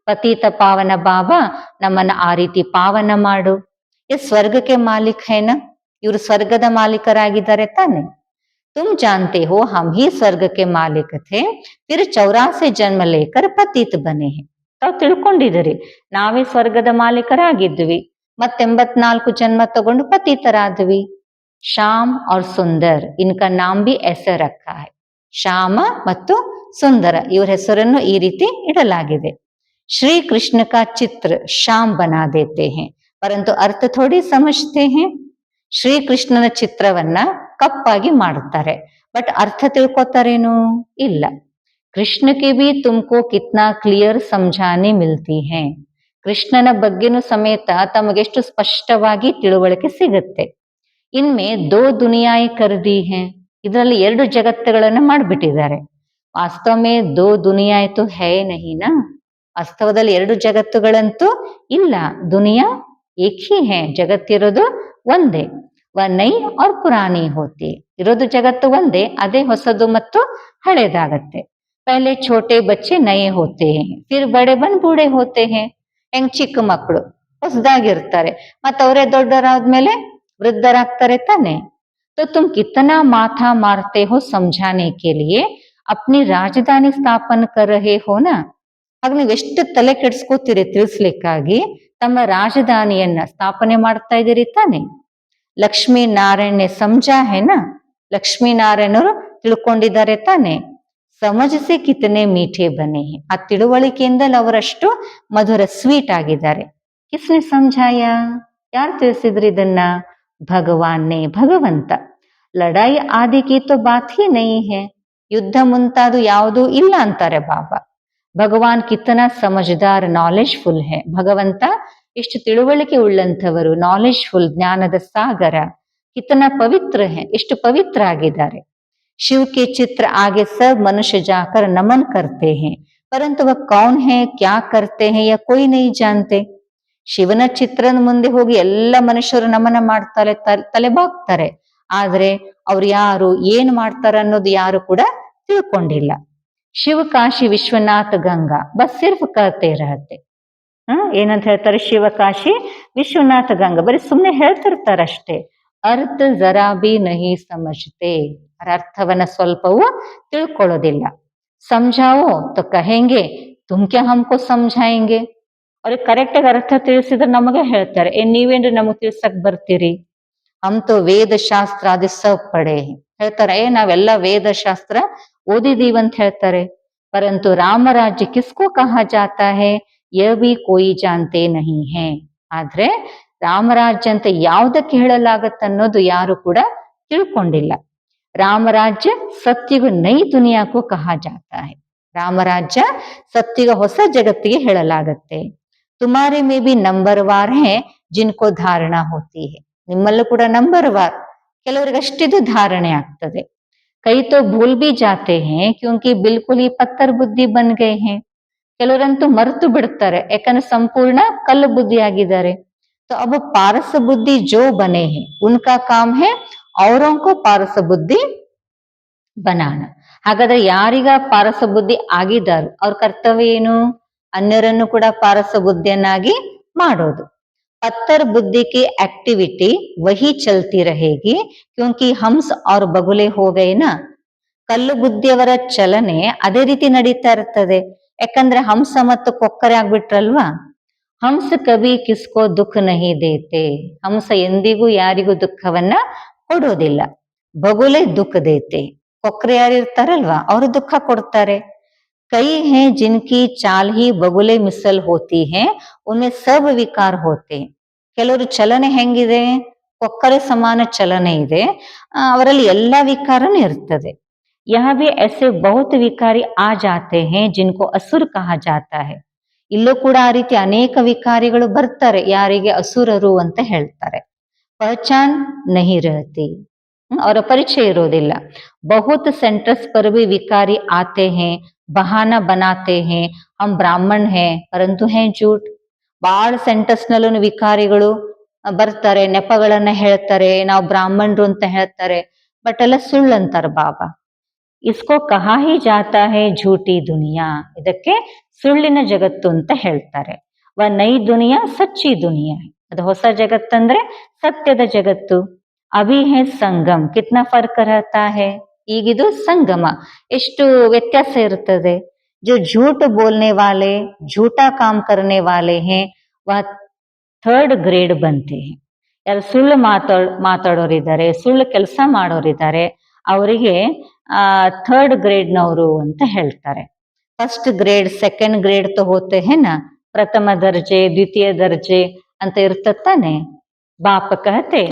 ಪತೀತ ಪಾವನ ಬಾಬಾ ನಮ್ಮನ್ನ ಆ ರೀತಿ ಪಾವನ ಮಾಡು. ये स्वर्ग के मालिक है ना, ಇವರು ಸ್ವರ್ಗದ ಮಾಲೀಕರಾಗಿದ್ದಾರೆ ತಾನೆ. तुम जानते हो हम ही स्वर्ग के मालिक थे, फिर 84 जन्म लेकर पतित बने हैं. ತಾವು ತಿಳ್ಕೊಂಡಿದ್ದೀರಿ ನಾವೇ ಸ್ವರ್ಗದ ಮಾಲೀಕರಾಗಿದ್ವಿ, ಮತ್ತೆ 84 ಜನ್ಮ ತಗೊಂಡು ಪತಿತರಾದ್ವಿ. ಶ್ಯಾಮ್ और ಸುಂದರ್ ಇನ್ಕಾ ನಾಮ್ ಬಿ ऐसे रखा है. ಶ್ಯಾಮ ಮತ್ತು ಸುಂದರ ಇವರ ಹೆಸರನ್ನು ಈ ರೀತಿ ಇಡಲಾಗಿದೆ. ಶ್ರೀ ಕೃಷ್ಣ ಕಾ ಚಿತ್ರ ಶ್ಯಾಮ್ ಬನಾ ದೇತೆ ಹೈ, ಪರಂತು ಅರ್ಥ ಥೋಡಿ ಸಮಜ್ತೆ ಹೈ. ಶ್ರೀ ಕೃಷ್ಣನ ಚಿತ್ರವನ್ನ ಕಪ್ಪಾಗಿ ಮಾಡುತ್ತಾರೆ, ಬಟ್ ಅರ್ಥ ತಿಳ್ಕೊತಾರೇನು? ಇಲ್ಲ. ಕೃಷ್ಣ ಕೆ ಬಿ ತುಮ್ಕೋ ಕಿತ್ನಾ ಕ್ಲಿಯರ್ ಸಮझाने ಮಿಲ್ತಿ ಹೈ. ಕೃಷ್ಣನ ಬಗ್ಗೆನೂ ಸಮೇತ ತಮಗೆಷ್ಟು ಸ್ಪಷ್ಟವಾಗಿ ತಿಳುವಳಿಕೆ ಸಿಗುತ್ತೆ. ಇನ್ಮೆ ದೋ ದುನಿಯಾಯ್ ಕರ್ದಿ ಹೈ, ಇದರಲ್ಲಿ ಎರಡು ಜಗತ್ತುಗಳನ್ನ ಮಾಡ್ಬಿಟ್ಟಿದ್ದಾರೆ. ವಾಸ್ತವ ಮೇ ದೋ ದುನಿಯಾಯ್ ತೋ ಹೈ ನಹಿ ನಾ, ವಾಸ್ತವದಲ್ಲಿ ಎರಡು ಜಗತ್ತುಗಳಂತೂ ಇಲ್ಲ. ದುನಿಯಾ ಏಕ್ ಹಿ ಹೈ, ಜಗತ್ತಿರೋದು ಒಂದೇ. ವ ನೈ और ಪುರಾನಿ ಹೋತಿ, ಇರೋದು ಜಗತ್ತು ಒಂದೇ, ಅದೇ ಹೊಸದು ಮತ್ತು ಹಳೇದಾಗತ್ತೆ. ಪಹಲೆ ಛೋಟೆ ಬಚ್ಚೆ ನಯೇ ಹೋತೆ ಹೈ, ಫಿರ್ ಬಡೆ ಬನ್ ಬೂಢೆ ಹೋತೆ ಹೈ. ಹೆಂಗ್ ಚಿಕ್ಕ ಮಕ್ಕಳು ಹೊಸದಾಗಿರ್ತಾರೆ, ಮತ್ತ ಅವರೇ ದೊಡ್ಡರಾದ್ಮೇಲೆ ವೃದ್ಧರಾಗ್ತಾರೆ ತಾನೆ. तो तुम कितना माथा मारते हो समझाने के लिए, अपनी राजधानी ಸ್ಥಾಪನ कर रहे हो ना. ಹಾಗ ನೀವು ಎಷ್ಟು ತಲೆ ಕೆಡಿಸ್ಕೋತೀರಿ ತಿಳಿಸ್ಲಿಕ್ಕಾಗಿ, ತಮ್ಮ ರಾಜಧಾನಿಯನ್ನ ಸ್ಥಾಪನೆ ಮಾಡ್ತಾ ಇದ್ದೀರಿ ತಾನೆ. ಲಕ್ಷ್ಮೀ ನಾರಾಯಣ ಸಮಜಾ ಹೇನಾ, ಲಕ್ಷ್ಮೀ ನಾರಾಯಣರು ತಿಳ್ಕೊಂಡಿದ್ದಾರೆ ತಾನೆ. ಸಮಜಸೆ ಕಿತನೆ ಮೀಠೆ ಬನೆ, ಆ ತಿಳುವಳಿಕೆಯಿಂದಲೇ ಅವರಷ್ಟು ಮಧುರ ಸ್ವೀಟ್ ಆಗಿದ್ದಾರೆ. ಕಿಸ್ನೆ ಸಮझाया, ಯಾರು ತಿಳಿಸಿದ್ರು ಇದನ್ನ? ಭಗವಾನ್ ನೇ ಭಗವಂತ. ಲಡಾಯಿ ಆದಿ ಕಿ ತೋ ಬಾತ್ ಹಿ ನಹೀ ಹೈ. ಯುದ್ಧ ಮುಂತಾದು ಯಾವುದೂ ಇಲ್ಲ ಅಂತಾರೆ ಬಾಬಾ. ಭಗವಾನ್ ಕಿತನಾ ಸಮಜ್ದಾರ್ ನಾಲೆಜ್ಫುಲ್ ಹೈ. ಭಗವಂತ ಎಷ್ಟು ತಿಳುವಳಿಕೆ ಉಳ್ಳಂಥವರು, ನಾಲೆಜ್ಫುಲ್, ಜ್ಞಾನದ ಸಾಗರ. ಕಿತನಾ ಪವಿತ್ರ ಹೈ, ಎಷ್ಟು ಪವಿತ್ರ ಆಗಿದ್ದಾರೆ. शिव के चित्र आगे सब मनुष्य जाकर नमन करते हैं, परंतु वह कौन है, क्या करते हैं, या कोई नहीं जानते. ಶಿವನ ಚಿತ್ರದ ಮುಂದೆ ಹೋಗಿ ಎಲ್ಲ ಮನುಷ್ಯರು ನಮನ ಮಾಡ್ತಾರೆ, ತಲೆಬಾಗ್ತಾರೆ. ಆದ್ರೆ ಅವ್ರು ಯಾರು, ಏನ್ ಮಾಡ್ತಾರ ಅನ್ನೋದು ಯಾರು ಕೂಡ ತಿಳ್ಕೊಂಡಿಲ್ಲ. ಶಿವ ಕಾಶಿ ವಿಶ್ವನಾಥ ಗಂಗಾ ಬಸ್ ಸಿರ್ಫ್ ಕತೆ ರಹತೆ. ಏನಂತ ಹೇಳ್ತಾರೆ? ಶಿವಕಾಶಿ ವಿಶ್ವನಾಥ ಗಂಗಾ ಬರೀ ಸುಮ್ನೆ ಹೇಳ್ತಿರ್ತಾರಷ್ಟೇ. ಅರ್ಥ ಜರಾ ಬಿ ನಹಿ ಸಮಜ್ತೆ. ಅರ್ಥವನ್ನ ಸ್ವಲ್ಪವೂ ತಿಳ್ಕೊಳ್ಳೋದಿಲ್ಲ. ಸಮझाओ तो कहेंगे तुम क्या हमको समझाएंगे. ಅವ್ರಿಗೆ ಕರೆಕ್ಟ್ ಆಗಿ ಅರ್ಥ ತಿಳಿಸಿದ್ರೆ ನಮಗೆ ಹೇಳ್ತಾರೆ, ನೀವೇನ್ರಿ ನಮಗ್ ತಿಳ್ಸಕ್ ಬರ್ತೀರಿ. ಹಮ್ ತೋ ವೇದ ಶಾಸ್ತ್ರ ಆದಿ ಸಬ್ ಪಡೆ. ಹೇಳ್ತಾರೆ, ನಾವೆಲ್ಲ ವೇದ ಶಾಸ್ತ್ರ ಓದಿದೀವಿ ಅಂತ ಹೇಳ್ತಾರೆ. ಪರಂತು ರಾಮರಾಜ್ಯ ಕಿಸ್ಕೋ ಕಹಾ ಜಾತಾ ಹೈ ಯಹ ಭಿ ಕೋಯಿ ಜಾನ್ತೆ ನಹಿ ಹೈ. ಆದ್ರೆ ರಾಮರಾಜ್ಯ ಅಂತ ಯಾವ್ದಕ್ಕೆ ಹೇಳಲಾಗತ್ತ ಅನ್ನೋದು ಯಾರು ಕೂಡ ತಿಳ್ಕೊಂಡಿಲ್ಲ. ರಾಮರಾಜ್ಯ ಸತ್ಯಗ ನೈ ದುನಿಯಾಕ್ಕೂ ಕಹಾ ಜಾತಾ ಹೈ. ರಾಮರಾಜ್ಯ ಸತ್ಯಗ ಹೊಸ ಜಗತ್ತಿಗೆ ಹೇಳಲಾಗತ್ತೆ. ತುಮಾರೆ ಮೇ ಬಿ ನಂಬರ್ ವಾರ್ ಹೈ ಜಿನ್ಕೋ ಧಾರಣಾ ಹೋತಿ ಹೈ. ನಿಮ್ಮಲ್ಲೂ ಕೂಡ ನಂಬರ್ ವಾರ್, ಕೆಲವರಿಗೆ ಅಷ್ಟಿದು ಧಾರಣೆ ಆಗ್ತದೆ. ಕೈ ತೋ ಭೂಲ್ ಬಿ ಜಾತೆ ಹೈ ಕ್ಯೂಂಕಿ ಬಿಲ್ಕುಲ್ ಈ ಪತ್ತರ್ ಬುದ್ಧಿ ಬನ್ ಗಯೆ ಹೈ. ಕೆಲವರಂತೂ ಮರೆತು ಬಿಡ್ತಾರೆ, ಯಾಕಂದ್ರೆ ಸಂಪೂರ್ಣ ಕಲ್ಲು ಬುದ್ಧಿ ಆಗಿದ್ದಾರೆ. तो अब पारस बुद्धि जो बने हैं उनका काम है औरों को पारस बुद्धि बनाना. ಹಾಗಾದ್ರೆ ಯಾರಿಗ ಪಾರಸ ಬುದ್ಧಿ ಆಗಿದ್ದಾರೆ ಅವ್ರ ಕರ್ತವ್ಯ ಏನು? ಅನ್ಯರನ್ನು ಕೂಡ ಪಾರಸ ಬುದ್ಧಿಯನ್ನಾಗಿ ಮಾಡೋದು. पत्थर बुद्धि की एक्टिविटी वही चलती रहेगी क्योंकि हंस और बगुले हो गए ना. ಕಲ್ಲು ಬುದ್ಧಿಯವರ ಚಲನೆ ಅದೇ ರೀತಿ ನಡೀತಾ ಇರ್ತದೆ. ಯಾಕಂದ್ರೆ ಹಂಸ ಮತ್ತು ಕೊಕ್ಕರೆ ಆಗ್ಬಿಟ್ರಲ್ವಾ. ಹಂಸ ಕವಿ ಕಿಸ್ಕೋ ದುಃಖ ನಹಿ ದೇತೆ. ಹಂಸ ಎಂದಿಗೂ ಯಾರಿಗೂ ದುಃಖವನ್ನ ಕೊಡೋದಿಲ್ಲ. ಬಗುಲೆ ದುಃಖ ದೇತೆ. ಕೊಕ್ಕರೆ ಯಾರಿರ್ತಾರಲ್ವಾ ಅವರು ದುಃಖ ಕೊಡ್ತಾರೆ. ಕೈ ಹೇ ಜಿನ್ಕಿ ಚಾಲ್ ಹಿ ಬಗುಲೆ ಮಿಸಲ್ ಹೋತಿ ಹೇ ಉನ್ಮೆ ಸಬ್ ವಿಕಾರ ಹೋತೆ. ಕೆಲವರು ಚಲನೆ ಹೆಂಗಿದೆ? ಕೊಕ್ಕರೆ ಸಮಾನ ಚಲನೆ ಇದೆ, ಅವರಲ್ಲಿ ಎಲ್ಲಾ ವಿಕಾರನೂ ಇರ್ತದೆ. ಯಹ ಭಿ ಐಸೆ ಬಹುತ್ ವಿಕಾರಿ ಆ ಜಾತೆ ಹೇ ಜಿನ್ಕೋ ಅಸುರ್ ಕಹಾ ಜಾತಾ ಹೈ. ಇಲ್ಲೂ ಕೂಡ ಆ ರೀತಿ ಅನೇಕ ವಿಕಾರಿಗಳು ಬರ್ತಾರೆ, ಯಾರಿಗೆ ಅಸುರರು ಅಂತ ಹೇಳ್ತಾರೆ. ಪಹಚಾನ್ ನಹಿ ರಹತಿ, ಅವರ ಪರಿಚಯ ಇರೋದಿಲ್ಲ. ಬಹುತ್ ಸೆಂಟರ್ಸ್ ಪರ್ ಭಿ ವಿಕಾರಿ ಆತೆ ಹೇ, ಬಹಾನಾ ಬನಾತೆ ಹೇ ಹಮ್ ಬ್ರಾಹ್ಮಣ್ ಹೇ ಪರಂತು ಹೇ ಜೂಟ್. ಬಹಳ ಸೆಂಟರ್ಸ್ ನಲ್ಲೂ ವಿಕಾರಿಗಳು ಬರ್ತಾರೆ, ನೆಪಗಳನ್ನ ಹೇಳ್ತಾರೆ, ನಾವು ಬ್ರಾಹ್ಮಣರು ಅಂತ ಹೇಳ್ತಾರೆ. ಬಟ್ ಎಲ್ಲ ಸುಳ್ಳು ಅಂತಾರ ಬಾಬಾ. ಇಸ್ಕೋ ಕಹಾ ಹಿ ಜಾತಾ ಹೈ ಝೂಟಿ ದುನಿಯಾ. ಇದಕ್ಕೆ ಸುಳ್ಳಿನ ಜಗತ್ತು ಅಂತ ಹೇಳ್ತಾರೆ. ವ ನೈ ದುನಿಯಾ ಸಚ್ಚಿ ದುನಿಯಾ. ಅದು ಹೊಸ ಜಗತ್ತಂದ್ರೆ ಸತ್ಯದ ಜಗತ್ತು. ಅಭಿ ಹೇ ಸಂಗಮ್, ಕಿತ್ನಾ ಫರ್ಕ್ ರಹತಾ ಹೈ. ಈಗಿದು ಸಂಗಮ, ಎಷ್ಟು ವ್ಯತ್ಯಾಸ ಇರ್ತದೆ. जो झूठ बोलने वाले, झूठा काम करने वाले हैं वह ಥರ್ಡ್ ಗ್ರೇಡ್ ಬಂತೆ. ಯಾರು ಸುಳ್ಳು ಮಾತಾಡೋರಿದ್ದಾರೆ, ಸುಳ್ಳು ಕೆಲಸ ಮಾಡೋರಿದ್ದಾರೆ, ಅವರಿಗೆ ಥರ್ಡ್ ಗ್ರೇಡ್ನವರು ಅಂತ ಹೇಳ್ತಾರೆ. ಫಸ್ಟ್ ಗ್ರೇಡ್, ಸೆಕೆಂಡ್ ಗ್ರೇಡ್ ತೋ ಹೋತೆ ಹೇ ನಾ, ಪ್ರಥಮ ದರ್ಜೆ, ದ್ವಿತೀಯ ದರ್ಜೆ ಅಂತ ಇರ್ತತಾನೆ. ಬಾಪ ಕಹತೆ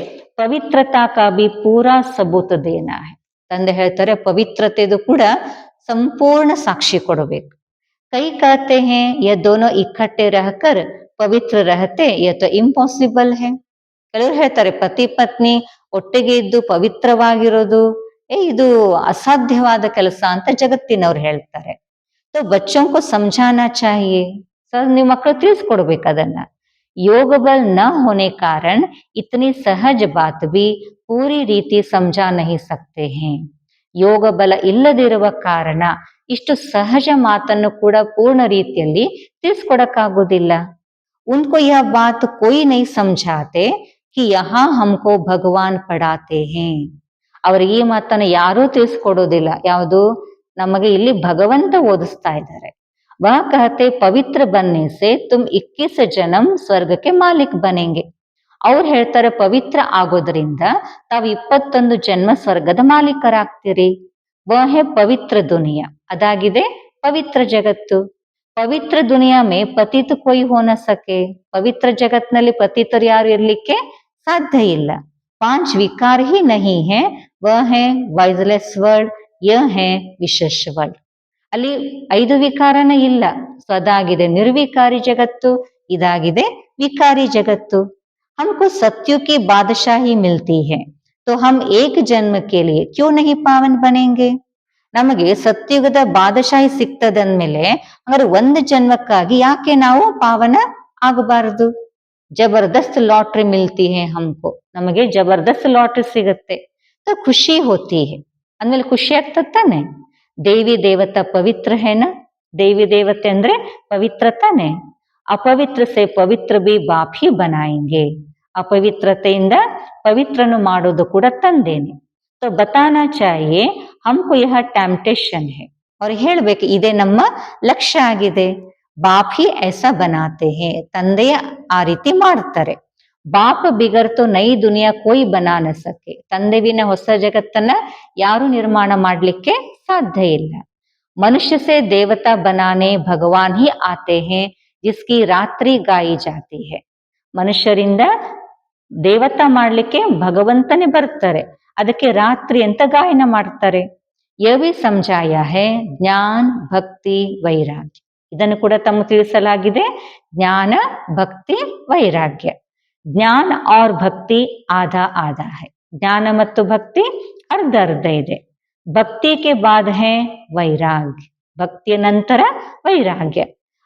ಪವಿತ್ರತಾ ಕಾ ಬಿ ಪೂರಾ ಸಬೂತ್ ದೇನಾ ಹೈ. ತಂದೆ ಹೇಳ್ತಾರೆ ಪವಿತ್ರತೆದು ಕೂಡ ಸಂಪೂರ್ಣ ಸಾಕ್ಷಿ ಕೊಡಬೇಕು. ಕೈ कहते हैं ये दोनों इकट्ठे रहकर ಪವಿತ್ರ रहते ये तो ಇಂಪಾಸಿಬಲ್ है. ಕೆಲವರು ಹೇಳ್ತಾರೆ ಪತಿ ಪತ್ನಿ ಒಟ್ಟಿಗೆ ಇದ್ದು ಪವಿತ್ರವಾಗಿರೋದು ಇದು ಅಸಾಧ್ಯವಾದ ಕೆಲಸ ಅಂತ ಜಗತ್ತಿನವ್ರು ಹೇಳ್ತಾರೆ. तो बच्चों को समझाना चाहिए. ಸರ್ ನೀವು ಮಕ್ಕಳು ತಿಳಿಸ್ಕೊಡ್ಬೇಕು ಅದನ್ನ. योग बल न होने कारण इतनी सहज बात भी पूरी रीति समझा नहीं सकते हैं. ಯೋಗ ಬಲ ಇಲ್ಲದಿರುವ ಕಾರಣ ಇಷ್ಟು ಸಹಜ ಮಾತನ್ನು ಕೂಡ ಪೂರ್ಣ ರೀತಿಯಲ್ಲಿ ತಿಳಿಸ್ಕೊಡಕ್ಕಾಗೋದಿಲ್ಲ. उनको यह बात कोई नहीं समझाते कि यहाँ हमको ಭಗವಾನ್ ಪಡಾತೆ ಹೇ. ಅವ್ರಿಗೆ ಈ ಮಾತನ್ನ ಯಾರೂ ತಿಳಿಸ್ಕೊಡೋದಿಲ್ಲ. ಯಾವುದು? ನಮಗೆ ಇಲ್ಲಿ ಭಗವಂತ ಓದಿಸ್ತಾ ಇದ್ದಾರೆ. वह कहते पवित्र बनने से तुम 21 जन्म ಸ್ವರ್ಗ ಕೆ ಮಾಲಿಕ್ ಬನೆಂಗೆ. ಅವ್ರು ಹೇಳ್ತಾರೆ ಪವಿತ್ರ ಆಗೋದ್ರಿಂದ ತಾವು 21 ಜನ್ಮ ಸ್ವರ್ಗದ ಮಾಲೀಕರಾಗ್ತೀರಿ. वह है ಪವಿತ್ರ ದುನಿಯಾ. ಅದಾಗಿದೆ ಪವಿತ್ರ ಜಗತ್ತು. ಪವಿತ್ರ ದುನಿಯಾ ಮೇ ಪತಿತ ಕೊಯ್ ಹೋ ನ ಸಕೆ. ಪವಿತ್ರ ಜಗತ್ನಲ್ಲಿ ಪತಿತರು ಯಾರು ಇರ್ಲಿಕ್ಕೆ ಸಾಧ್ಯ ಇಲ್ಲ. पांच विकार ही नहीं है, वह है वाइजलेस वर्ल्ड, यह है विಶೇಷ ವರ್ಲ್ಡ್. ಅಲ್ಲಿ 5 ವಿಕಾರನ ಇಲ್ಲ, ಸೊ ಅದಾಗಿದೆ ನಿರ್ವಿಕಾರಿ ಜಗತ್ತು, ಇದಾಗಿದೆ ವಿಕಾರಿ ಜಗತ್ತು. हमको सत्युग की बादशाही मिलती है, तो हम एक जन्म के लिए क्यों नहीं पावन बनेंगे? ನಮಗೆ ಸತ್ಯುಗದ ಬಾದಶಾಹಿ ಸಿಗ್ತದಂದ್ಮೇಲೆ ಹಂಗಾರೆ ಒಂದು ಜನ್ಮಕ್ಕಾಗಿ ಯಾಕೆ ನಾವು ಪಾವನ ಆಗಬಾರದು? ಜಬರ್ದಸ್ತ್ ಲಾಟ್ರಿ ಮಿಲ್ತಿ ಹೇ ಹಮ್ಕೋ, ನಮಗೆ ಜಬರ್ದಸ್ತ್ ಲಾಟ್ರಿ ಸಿಗುತ್ತೆ, तो ಖುಷಿ ಹೋತಿ ಹೇ ಅಂದ್ಮೇಲೆ ಖುಷಿ ಆಗ್ತದ ತಾನೆ. ದೇವಿ ದೇವತಾ ಪವಿತ್ರ ಹೇನ, ದೇವಿ ದೇವತೆ ಅಂದ್ರೆ ಪವಿತ್ರ ತಾನೆ. ಅಪವಿತ್ರ ಸೆ ಪವಿತ್ರ ಬಿ ಬಾಪ್ ಹಿ ಬನಾಯಂಗೆ, ಅಪವಿತ್ರತೆಯಿಂದ ಪವಿತ್ರನು ಮಾಡೋದು ಕೂಡ ತಂದೇನೆ. तो बताना चाहिए हमको यह टेम्पटेशन है, और ಹೇಳ್ಬೇಕು ಇದೇ ನಮ್ಮ ಲಕ್ಷ್ಯ ಆಗಿದೆ. ಬಾಪ್ ಹಿ ಐಸಾ ಬನಾತೆ ಹೇ, ತಂದೆಯ ಆ ರೀತಿ ಮಾಡ್ತಾರೆ. ಬಾಪ್ ಬಿಗರ್ ತೋ ನೈ ದುನಿಯಾ ಕೋಯಿ ಬನಾ ನ ಸಕೆ, ತಂದೆ ವಿನ ಹೊಸ ಜಗತ್ತನ್ನ ಯಾರು ನಿರ್ಮಾಣ ಮಾಡ್ಲಿಕ್ಕೆ ಸಾಧ್ಯ ಇಲ್ಲ. ಮನುಷ್ಯ ಸೆ ದೇವತಾ ಬನಾನೆ ಭಗವಾನ್ ಹಿ ಆತೆ ಹೇ, ಜಿಸ್ಕಿ ರಾತ್ರಿ ಗಾಯಿ ಜಾತಿ ಹೇ. ಮನುಷ್ಯರಿಂದ ದೇವತಾ ಮಾಡ್ಲಿಕ್ಕೆ ಭಗವಂತನೇ ಬರ್ತಾರೆ, ಅದಕ್ಕೆ ರಾತ್ರಿ ಅಂತ ಗಾಯನ ಮಾಡ್ತಾರೆ. ಯವಿ ಸಮಜಾಯ ಹೇ ಜ್ಞಾನ ಭಕ್ತಿ ವೈರಾಗ್ಯ, ಇದನ್ನು ಕೂಡ ತಮ್ಮ ತಿಳಿಸಲಾಗಿದೆ. ಜ್ಞಾನ ಭಕ್ತಿ ವೈರಾಗ್ಯ, ಜ್ಞಾನ और ಭಕ್ತಿ ಆಧಾ ಆಧಾ ಹೈ, ಜ್ಞಾನ ಮತ್ತು ಭಕ್ತಿ ಅರ್ಧ ಅರ್ಧ ಇದೆ. ಭಕ್ತಿ ಕೆ ಬಾದ್ ಹೈ ವೈರಾಗ್ಯ, ಭಕ್ತಿಯ ನಂತರ ವೈರಾಗ್ಯ.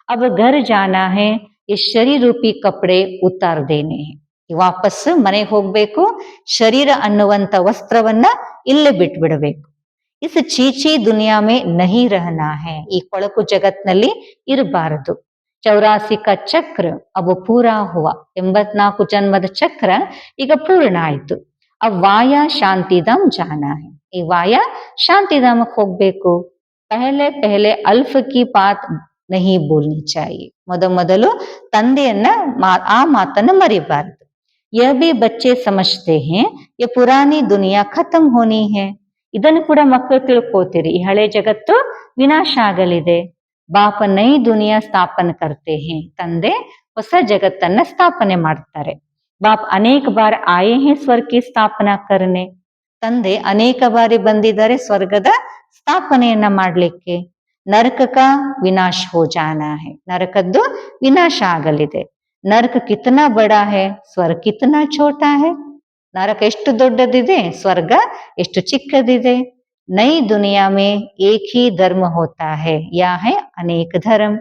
अब घर जाना है, ये शरीर रूपी कपड़े उतार देने हैं, ವಾಪಸ್ ಮನೆಗೆ ಹೋಗ್ಬೇಕು, ಶರೀರ ಅನ್ನುವಂತ ವಸ್ತ್ರವನ್ನ ಇಲ್ಲೇ ಬಿಟ್ಬಿಡಬೇಕು. ಇಸ್ ಚೀಚಿ ದುನಿಯಾ ಮೇ ನಹಿ ರಹನಾ ಹೈ, ಈ ಕೊಳಕು ಜಗತ್ನಲ್ಲಿ ಇರಬಾರದು. 84 का ಚಕ್ರ ಅಬ್ ಪೂರಾ ಹುವ, 84 ಜನ್ಮದ ಚಕ್ರ ಈಗ ಪೂರ್ಣ ಆಯ್ತು. अब वाया ಶಾಂತಿಧಾಮ್ ಜಾನಾ ಹೈ, ಈ ವಾಯ ಶಾಂತಿಧಾಮಕ್ಕೆ ಹೋಗ್ಬೇಕು. ಪಹಲೆ ಪಹಲೆ ಅಲ್ಫ್ ಕಿ ಬಾತ್ ನಹಿ ಬೋಲ್ನಿ ಚಾಹಿಯೆ, ಮೊದಲು ತಂದೆಯನ್ನ ಆ ಮಾತನ್ನ ಮರಿಬಾರದು. यह भी बच्चे समझते हैं ये पुरानी दुनिया खत्म होनी है, ಇದನ್ನು ಕೂಡ ಮಕ್ಕಳು ತಿಳ್ಕೋತೀರಿ, ಈ ಹಳೆ ಜಗತ್ತು ವಿನಾಶ ಆಗಲಿದೆ. ಬಾಪ ನೈ ದುನಿಯಾ ಸ್ಥಾಪನೆ ಕರ್ತೆ ಹೇ, ತಂದೆ ಹೊಸ ಜಗತ್ತನ್ನ ಸ್ಥಾಪನೆ ಮಾಡ್ತಾರೆ. ಬಾಪ್ ಅನೇಕ ಬಾರ್ ಆಯೇ ಹೇ ಸ್ವರ್ಗ ಕಿ ಸ್ಥಾಪನಾ ಕರ್ನೆ, ತಂದೆ ಅನೇಕ ಬಾರಿ ಬಂದಿದ್ದಾರೆ ಸ್ವರ್ಗದ ಸ್ಥಾಪನೆಯನ್ನ ಮಾಡ್ಲಿಕ್ಕೆ. ನರಕ ಕಾ ವಿನಾಶ ಹೋ ಜಾನಾ ಹೇ, ನರಕದ್ದು ವಿನಾಶ ಆಗಲಿದೆ. ನರಕ ಕಿತನಾ ಬಡಾ ಹೇ, ಸ್ವರ್ಗ ಕಿತನಾ ಛೋಟಾ ಹೇ, ನರಕ ಎಷ್ಟು ದೊಡ್ಡದಿದೆ, ಸ್ವರ್ಗ ಎಷ್ಟು ಚಿಕ್ಕದಿದೆ. ನೈ ದುನಿಯಾ ಮೇ ಏಕ್ ಹಿ ಧರ್ಮ ಹೋತಾ ಹೇ, ಯಾ ಹೇ ಅನೇಕ ಧರ್ಮ,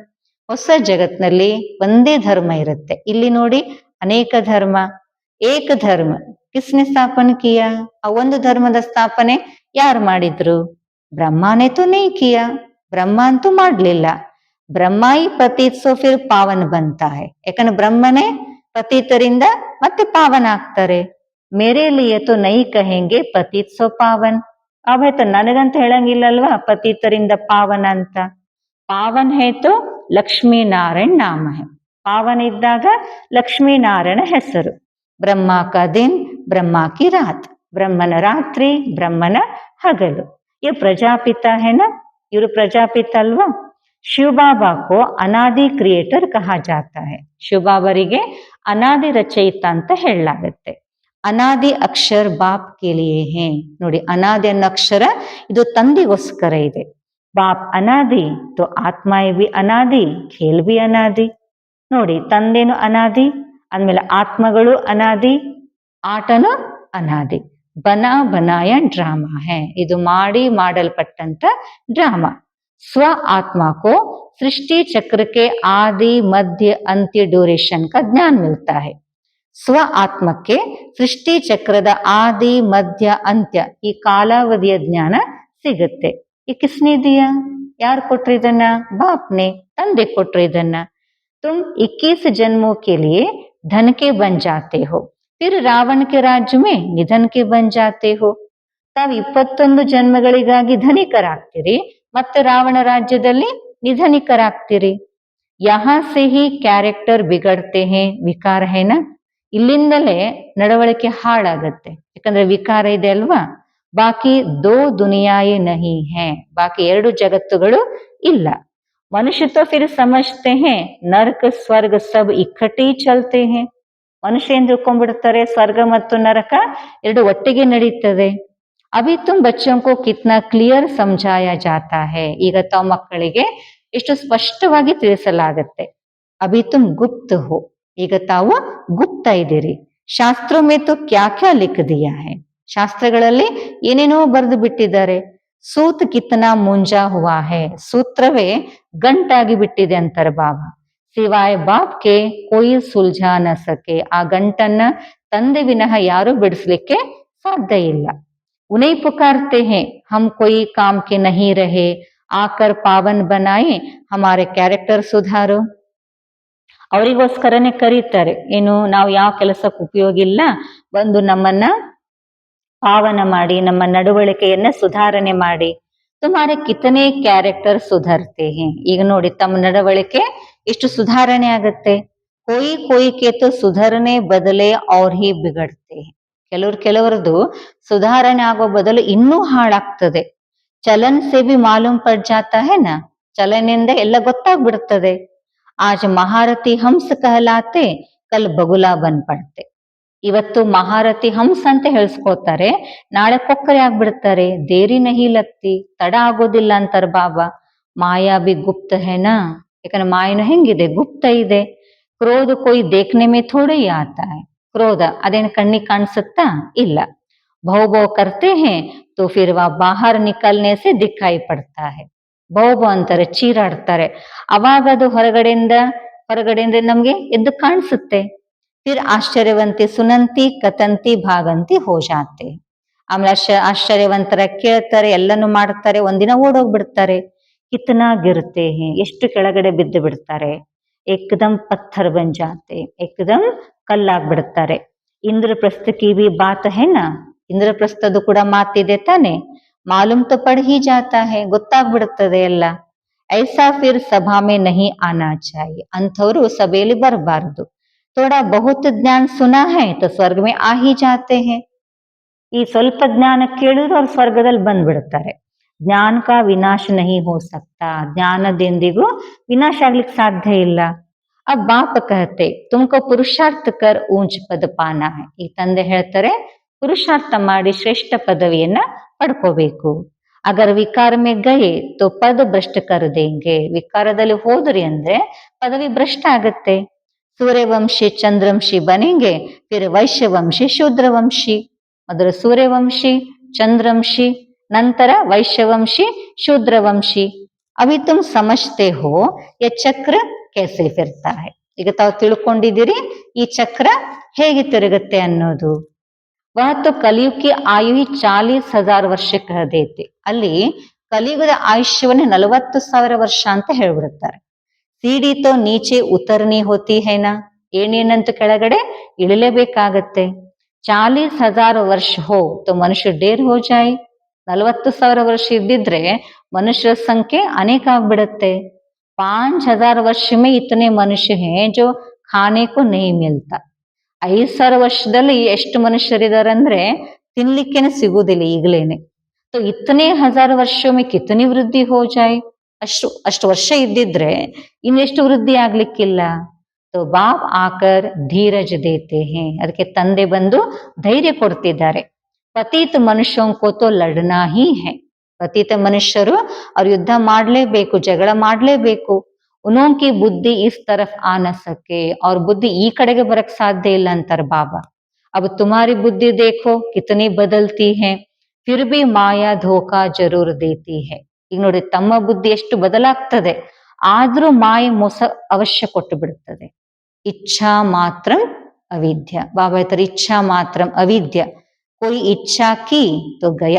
ಹೊಸ ಜಗತ್ನಲ್ಲಿ ಒಂದೇ ಧರ್ಮ ಇರುತ್ತೆ, ಇಲ್ಲಿ ನೋಡಿ ಅನೇಕ ಧರ್ಮ. ಏಕ ಧರ್ಮ ಕಿಸ್ನೆ ಸ್ಥಾಪನೆ ಕಿಯಾ, ಆ ಒಂದು ಧರ್ಮದ ಸ್ಥಾಪನೆ ಯಾರು ಮಾಡಿದ್ರು? ಬ್ರಹ್ಮಾನೇ ತೋ ನೈ ಕಿಯಾ, ಬ್ರಹ್ಮ ಅಂತೂ ಮಾಡ್ಲಿಲ್ಲ. ಬ್ರಹ್ಮ ಹಿ ಪತೀತ್ ಸೋ ಫಿರ್ ಪಾವನ್ ಬಂತಾ ಹೈ, ಯಾಕಂದ್ರೆ ಬ್ರಹ್ಮನೇ ಪತೀತರಿಂದ ಮತ್ತೆ ಪಾವನ ಆಗ್ತಾರೆ. ಮೇರೆ ಲಿಯೇ ತೋ ನೈ ಕಹೆಂಗೆ ಪತೀತ್ ಸೋ ಪಾವನ್, ಆಯ್ತು ನನಗಂತ ಹೇಳಂಗಿಲ್ಲಲ್ವಾ ಪತೀತರಿಂದ ಪಾವನ ಅಂತ. ಪಾವನ್ ಹೇ ತೋ ಲಕ್ಷ್ಮೀ ನಾರಾಯಣ್ ನಾಮ ಹೈ, ಪಾವನ ಇದ್ದಾಗ ಲಕ್ಷ್ಮೀ ನಾರಾಯಣ ಹೆಸರು. ಬ್ರಹ್ಮ ಕಾ ದಿನ್ ಬ್ರಹ್ಮ ಕಿ ರಾತ್, ಬ್ರಹ್ಮನ ರಾತ್ರಿ ಬ್ರಹ್ಮನ ಹಗಲು. ये ಪ್ರಜಾಪಿತ ಹೇನ, ಇವರು ಪ್ರಜಾಪಿತ ಅಲ್ವಾ. ಶಿವ ಬಾಬಾ ಕೋ ಅನಾದಿ ಕ್ರಿಯೇಟರ್ ಕಹಾ ಜಾತಾ ಹೈ, ಶಿವ ಬಾಬರಿಗೆ ಅನಾದಿ ರಚಯಿತ ಅಂತ ಹೇಳಲಾಗುತ್ತೆ. ಅನಾದಿ ಅಕ್ಷರ ಬಾಪ್ ಕೆ ಲಿಯೇ ಹೇ, ನೋಡಿ ಅನಾದಿ ಅನ್ನೋ ಅಕ್ಷರ ಇದು ತಂದೆಗೋಸ್ಕರ ಇದೆ. ಬಾಪ್ ಅನಾದಿ ತೋ ಆತ್ಮ ಬಿ ಅನಾದಿ, ಖೇಲ್ ಬಿ ಅನಾದಿ. ನೋಡಿ ತಂದೆನು ಅನಾದಿ ಅಂದ್ಮೇಲೆ ಆತ್ಮಗಳು ಅನಾದಿ, ಆಟನು ಅನಾದಿ. ಬನಾ ಬನಾಯ ಡ್ರಾಮಾ ಹೇ, ಇದು ಮಾಡಿ ಮಾಡಲ್ಪಟ್ಟಂತ ಡ್ರಾಮಾ. स्व आत्मा को सृष्टि चक्र के आदि मध्य अंत्य ड्यूरेशन का ज्ञान मिलता है. स्व ಆತ್ಮಕ್ಕೆ ಸೃಷ್ಟಿ ಚಕ್ರದ ಆದಿ ಮಧ್ಯ ಅಂತ್ಯ ಈ ಕಾಲಾವಧಿಯ ಜ್ಞಾನ ಸಿಗುತ್ತೆ. ಈ ಕಿಸ್ನೆ ದಿಯಾ, ಯಾರು ಕೊಟ್ರು ಇದನ್ನ? ಬಾಪ್ನೆ, ತಂದೆ ಕೊಟ್ರು ಇದನ್ನ. तुम 21 जन्मों के लिए धन के बन जाते हो, फिर रावण के राज्य में निधन के बन जाते हो. ತಾವು 21 ಜನ್ಮಗಳಿಗಾಗಿ ಧನಿಕರಾಗ್ತೀರಿ, ಮತ್ತೆ ರಾವಣ ರಾಜ್ಯದಲ್ಲಿ ನಿಧನಿಕರಾಗ್ತೀರಿ. ಯಹಾ ಸೆ ಹಿ ಕ್ಯಾರೆಕ್ಟರ್ ಬಿಗಡ್ತೆ ಹೇ, ವಿಕಾರ ಹೇನ, ಇಲ್ಲಿಂದಲೇ ನಡವಳಿಕೆ ಹಾಳಾಗತ್ತೆ, ಯಾಕಂದ್ರೆ ವಿಕಾರ ಇದೆ ಅಲ್ವಾ. ಬಾಕಿ ದೋ ದುನಿಯಾಯೇ ನಹಿ ಹೇ, ಬಾಕಿ 2 ಜಗತ್ತುಗಳು ಇಲ್ಲ. ಮನುಷ್ಯ ತೋ ಫಿರ್ ಸಮಜ್ತೆ ಹೇ ನರ್ಕ ಸ್ವರ್ಗ ಸಬ್ ಇಕ್ಕಟ್ಟೇ ಚಲ್ತೆ ಹೇ, ಮನುಷ್ಯ ಏನ್ ತಿಳ್ಕೊಂಡ್ಬಿಡ್ತಾರೆ, ಸ್ವರ್ಗ ಮತ್ತು ನರಕ ಎರಡು ಒಟ್ಟಿಗೆ ನಡೀತದೆ. ಅಭಿ ತುಮ್ ಬಚ್ಚೋಂ ಕೋ ಕಿತ್ನಾ ಕ್ಲಿಯರ್ ಸಮझाया जाता है. ಈಗ ತಾವು ಮಕ್ಕಳಿಗೆ ಎಷ್ಟು ಸ್ಪಷ್ಟವಾಗಿ ತಿಳಿಸಲಾಗತ್ತೆ. ಅಭಿ ತುಮ್ ಗುಪ್ತ ಹೋ, ಈಗ ತಾವು ಗುಪ್ತ ಇದ್ದೀರಿ. ಶಾಸ್ತ್ರ ಮೇ ತೋ ಕ್ಯಾ ಕ್ಯಾ ಲಿಖ್ ದಿಯಾ ಹೈ, ಶಾಸ್ತ್ರಗಳಲ್ಲಿ ಏನೇನೋ ಬರೆದು ಬಿಟ್ಟಿದ್ದಾರೆ. ಸೂತ್ ಕಿತ್ನಾ ಮುಂಜಾ ಹುವಾ ಹೈ, ಸೂತ್ರವೇ ಗಂಟಾಗಿ ಬಿಟ್ಟಿದೆ ಅಂತಾರೆ ಬಾಬಾ. ಸಿವಾಯ್ ಬಾಪ್ಗೆ ಕೊಯ್ ಸುಲ್झा ನ ಸಕೆ, ಆ ಗಂಟನ್ನ ತಂದೆ ವಿನಃ ಯಾರು ಬಿಡಿಸ್ಲಿಕ್ಕೆ ಸಾಧ್ಯ ಇಲ್ಲ. ಉನೈ ಪುಕಾರ್ತೆ ಹೇ ಹಮ್ ಕೊಯ್ ಕಾಮ್ ಕೆ ನಹಿ ರಹೆ, ಆಕರ್ ಪಾವನ್ ಬನಾಯೆ ಹಮಾರೆ ಕ್ಯಾರೆಕ್ಟರ್ ಸುಧಾರೋ. ಅವರಿಗೋಸ್ಕರನೇ ಕರೀತಾರೆ, ಏನು ನಾವು ಯಾವ ಕೆಲಸಕ್ಕೆ ಉಪಯೋಗ ಇಲ್ಲ, ಬಂದು ನಮ್ಮನ್ನ ಪಾವನ ಮಾಡಿ, ನಮ್ಮ ನಡವಳಿಕೆಯನ್ನ ಸುಧಾರಣೆ ಮಾಡಿ. ತುಮಾರೆ ಕಿತನೆ ಕ್ಯಾರೆಕ್ಟರ್ ಸುಧರ್ತೆ ಹೇ, ಈಗ ನೋಡಿ ತಮ್ಮ ನಡವಳಿಕೆ ಎಷ್ಟು ಸುಧಾರಣೆ ಆಗತ್ತೆ. ಕೋಯಿ ಕೋಯಿಕೆ ತೋ ಸುಧಾರಣೆ ಬದಲೆ ಅವ್ರ ಹಿ ಬಿಗಡ್ತೆ. ಕೆಲವರದು ಸುಧಾರಣೆ ಆಗೋ ಬದಲು ಇನ್ನೂ ಹಾಳಾಗ್ತದೆ. ಚಲನ್ ಸೆ ಬಿ ಮಾಲೂಮ್ ಪಡ್ ಜಾತಾ ಹೈ ನಾ, ಚಲನೆಯಿಂದ ಎಲ್ಲ ಗೊತ್ತಾಗ್ಬಿಡ್ತದೆ. ಆಜ್ ಮಹಾರಥಿ ಹಂಸ ಕಹಲಾತೆ ಕಲ್ ಬಗುಲಾ ಬನ್ ಪಡ್ತೆ. ಇವತ್ತು ಮಹಾರಥಿ ಹಂಸ ಅಂತ ಹೇಳ್ಸ್ಕೋತಾರೆ, ನಾಳೆ ಕೊಕ್ಕರೆ ಆಗ್ಬಿಡ್ತಾರೆ. ದೇರಿ ನಹಿ ಲಗ್ತಿ, ತಡ ಆಗೋದಿಲ್ಲ ಅಂತಾರ ಬಾಬಾ. ಮಾಯಾ ಬಿ ಗುಪ್ತ ಹೇನಾ, ಯಾಕಂದ್ರೆ ಮಾಯನು ಹೆಂಗಿದೆ, ಗುಪ್ತ ಇದೆ. ಕ್ರೋಧ ಕೊಯ್ ದೇಖ್ನೆ ಮೇ ಥೋಡೆ ಹಿ ಆತಾ ಹೈ, ಕ್ರೋಧ ಅದೇನು ಕಣ್ಣಿಗೆ ಕಾಣಿಸುತ್ತಾ ಇಲ್ಲ. ಭೌ ಭೌ ಕರ್ತೆ ಹೇ ತೋ ಫಿರ್ ವಾ ಬಾಹರ್ ನಿಕಲ್ನೆ ಸೆ ದಿಖಾಯಿ ಪಡ್ತಾ ಹೈ. ಭೌ ಭೌ ಅಂತಾರೆ, ಚೀರಾಡ್ತಾರೆ, ಅವಾಗ ಅದು ಹೊರಗಡೆಯಿಂದ ನಮ್ಗೆ ಎದ್ದು ಕಾಣಿಸುತ್ತೆ. ಫಿರ್ ಆಶ್ಚರ್ಯವಂತಿ ಸುನಂತಿ ಕತಂತಿ ಭಾಗಂತಿ ಹೋ ಜಾತೆ. ಆಮೇಲೆ ಆಶ್ಚರ್ಯವಂತರ ಕೇಳ್ತಾರೆ, ಎಲ್ಲನೂ ಮಾಡ್ತಾರೆ, ಒಂದಿನ ಓಡೋಗ್ಬಿಡ್ತಾರೆ. ಕಿತ್ನಾ ಗಿರ್ತೆ ಹೇ, ಎಷ್ಟು ಕೆಳಗಡೆ ಬಿದ್ದು ಬಿಡ್ತಾರೆ. ಏಕದಮ್ ಪತ್ಥರ್ ಬನ್ ಜಾತೆ, ಏಕದಮ್ ಕಲ್ಲಾಗ್ಬಿಡ್ತಾರೆ. ಇಂದ್ರಪ್ರಸ್ಥ ಕಿ ಬಿ ಬಾತ್ ಹೇನಾ, ಇಂದ್ರಪ್ರಸ್ಥದು ಕೂಡ ಮಾತಿದೆ ತಾನೆ. ಮಾಲೂಮ್ ತೋ ಪಡ್ ಹಿ ಜಾತಾ ಹೇ, ಗೊತ್ತಾಗ್ಬಿಡುತ್ತದೆ ಎಲ್ಲ. ಐಸಾ ಫಿರ್ ಸಭಾ ಮೇ ನಹಿ ಆನಾ ಚಾಹಿಯೆ, ಅಂಥವ್ರು ಸಭೆಯಲ್ಲಿ ಬರಬಾರದು. ಥೋಡಾ ಬಹುತ್ ಜ್ಞಾನ ಸುನಾ ಹೈ ತೋ ಸ್ವರ್ಗ ಮೇ ಆ ಹಿ ಜಾತೆ ಹೇ, ಈ ಸ್ವಲ್ಪ ಜ್ಞಾನ ಕೇಳಿದ್ರು ಅವ್ರು ಸ್ವರ್ಗದಲ್ಲಿ ಬಂದ್ಬಿಡ್ತಾರೆ. ಜ್ಞಾನ ಕಾ ವಿನಾಶ ನಹಿ ಹೋ ಸಕ್ತಾ, ಜ್ಞಾನದೆಂದಿಗೂ ವಿನಾಶ ಆಗ್ಲಿಕ್ಕೆ ಸಾಧ್ಯ ಇಲ್ಲ. ಅಬ್ ಬಾಪ ಕಹತೆ ತುಮಕೋ ಪುರುಷಾರ್ಥ ಕರ್ ಊಂಚ್ ಪದ ಪಾನ ಹೈ, ಈ ತಂದೆ ಹೇಳ್ತಾರೆ ಪುರುಷಾರ್ಥ ಮಾಡಿ ಶ್ರೇಷ್ಠ ಪದವಿಯನ್ನ ಪಡ್ಕೋಬೇಕು. ಅಗರ್ ವಿಕಾರ ಮೇ ಗಯೆ ತೋ ಪದ ಭ್ರಷ್ಟ ಕರ್ ದೇಂಗೆ, ವಿಕಾರದಲ್ಲಿ ಹೋದ್ರಿ ಅಂದ್ರೆ ಪದವಿ ಭ್ರಷ್ಟ ಆಗತ್ತೆ. ಸೂರ್ಯವಂಶಿ ಚಂದ್ರವಂಶಿ ಬನೆಂಗೆ, ಫಿರ್ ವೈಶ್ಯವಂಶಿ ಶೂದ್ರವಂಶಿ. ಮೊದಲು ಸೂರ್ಯವಂಶಿ, ಚಂದ್ರವಂಶಿ, ನಂತರ ವೈಶ್ಯವಂಶಿ, ಶೂದ್ರವಂಶಿ. ಅಭಿ ತುಮ್ ಸಮಜ್ತೆ ಹೋ ಯ ಚಕ್ರ कैसे फिरता है, ಈಗ ತಾವು ತಿಳ್ಕೊಂಡಿದ್ದೀರಿ ಈ ಚಕ್ರ ಹೇಗೆ ತಿರುಗುತ್ತೆ ಅನ್ನೋದು. ವಹ ತೋ ಕಲಿಯುಗ ಕಿ ಆಯು ಹಿ 40,000 ವರ್ಷ ಕಹ ದೇತೆ, ಅಲ್ಲಿ ಕಲಿಯುಗದ ಆಯುಷ್ಯವನ್ನ 40,000 ವರ್ಷ ಅಂತ ಹೇಳ್ಬಿಡುತ್ತಾರೆ. ಸೀಡಿ ತೋ ನೀಚೆ ಉತರ್ನಿ ಹೋತಿ ಹೇನಾ, ಏನೇನಂತ ಕೆಳಗಡೆ ಇಳಿಲೇಬೇಕಾಗತ್ತೆ. 40,000 ವರ್ಷ ಹೋ ತೋ ಮನುಷ್ಯ ಡೇರ್ ಹೋ ಜಾಯ್, 40,000 ವರ್ಷ ಇದ್ದಿದ್ರೆ ಮನುಷ್ಯರ ಸಂಖ್ಯೆ ಅನೇಕ ಆಗ್ಬಿಡತ್ತೆ. 5,000 वर्ष में इतने मनुष्य हैं जो खाने को नहीं मिलता. 5,000 ವರ್ಷದಲ್ಲಿ ಎಷ್ಟು ಮನುಷ್ಯರಿದ್ದಾರೆ ಅಂದ್ರೆ ತಿನ್ಲಿಕ್ಕೇನೆ ಸಿಗುವುದಿಲ್ಲ ಈಗಲೇನೆ. तो इतने 1000 वर्षों में कितनी वृद्धि हो जाए, ಅಷ್ಟು ವರ್ಷ ಇದ್ದಿದ್ರೆ ಇನ್ನೆಷ್ಟು ವೃದ್ಧಿ ಆಗ್ಲಿಕ್ಕಿಲ್ಲ. तो बाप आकर धीरज देते हैं, ಅದಕ್ಕೆ ತಂದೆ ಬಂದು ಧೈರ್ಯ ಕೊಡ್ತಿದ್ದಾರೆ. ಪತಿತ ಮನುಷ್ಯೋं को तो लड़ना ही है, ಪತಿತ ಮನುಷ್ಯರು ಅವ್ರು ಯುದ್ಧ ಮಾಡ್ಲೇಬೇಕು, ಜಗಳ ಮಾಡ್ಲೇಬೇಕು. ಉನೋಂಕಿ ಬುದ್ಧಿ ಇಸ್ ತರಫ್ ಆ ನ ಸಕೆ, ಅವ್ರ ಬುದ್ಧಿ ಈ ಕಡೆಗೆ ಬರಕ್ ಸಾಧ್ಯ ಇಲ್ಲ ಅಂತಾರೆ ಬಾಬಾ. ಅಬ್ ತುಮಾರಿ ಬುದ್ಧಿ ದೇಖೋ ಕಿತನಿ ಬದಲ್ತಿ ಹೇ, ಫಿರ್ ಬಿ ಮಾಯಾ ಧೋಕಾ ಜರೂರ್ ದೇತಿ ಹೇ. ಈಗ ನೋಡಿ ತಮ್ಮ ಬುದ್ಧಿ ಎಷ್ಟು ಬದಲಾಗ್ತದೆ, ಆದ್ರೂ ಮಾಯೆ ಮೋಸ ಅವಶ್ಯ ಕೊಟ್ಟು ಬಿಡುತ್ತದೆ. ಇಚ್ಛಾ ಮಾತ್ರ ಅವಿದ್ಯ, ಬಾಬಾ ಹೇಳ್ತಾರೆ ಇಚ್ಛಾ ಮಾತ್ರ ಅವಿದ್ಯ. ಕೊಯ್ ಇಚ್ಛಾ ಕಿ ತೋ ಗಯ,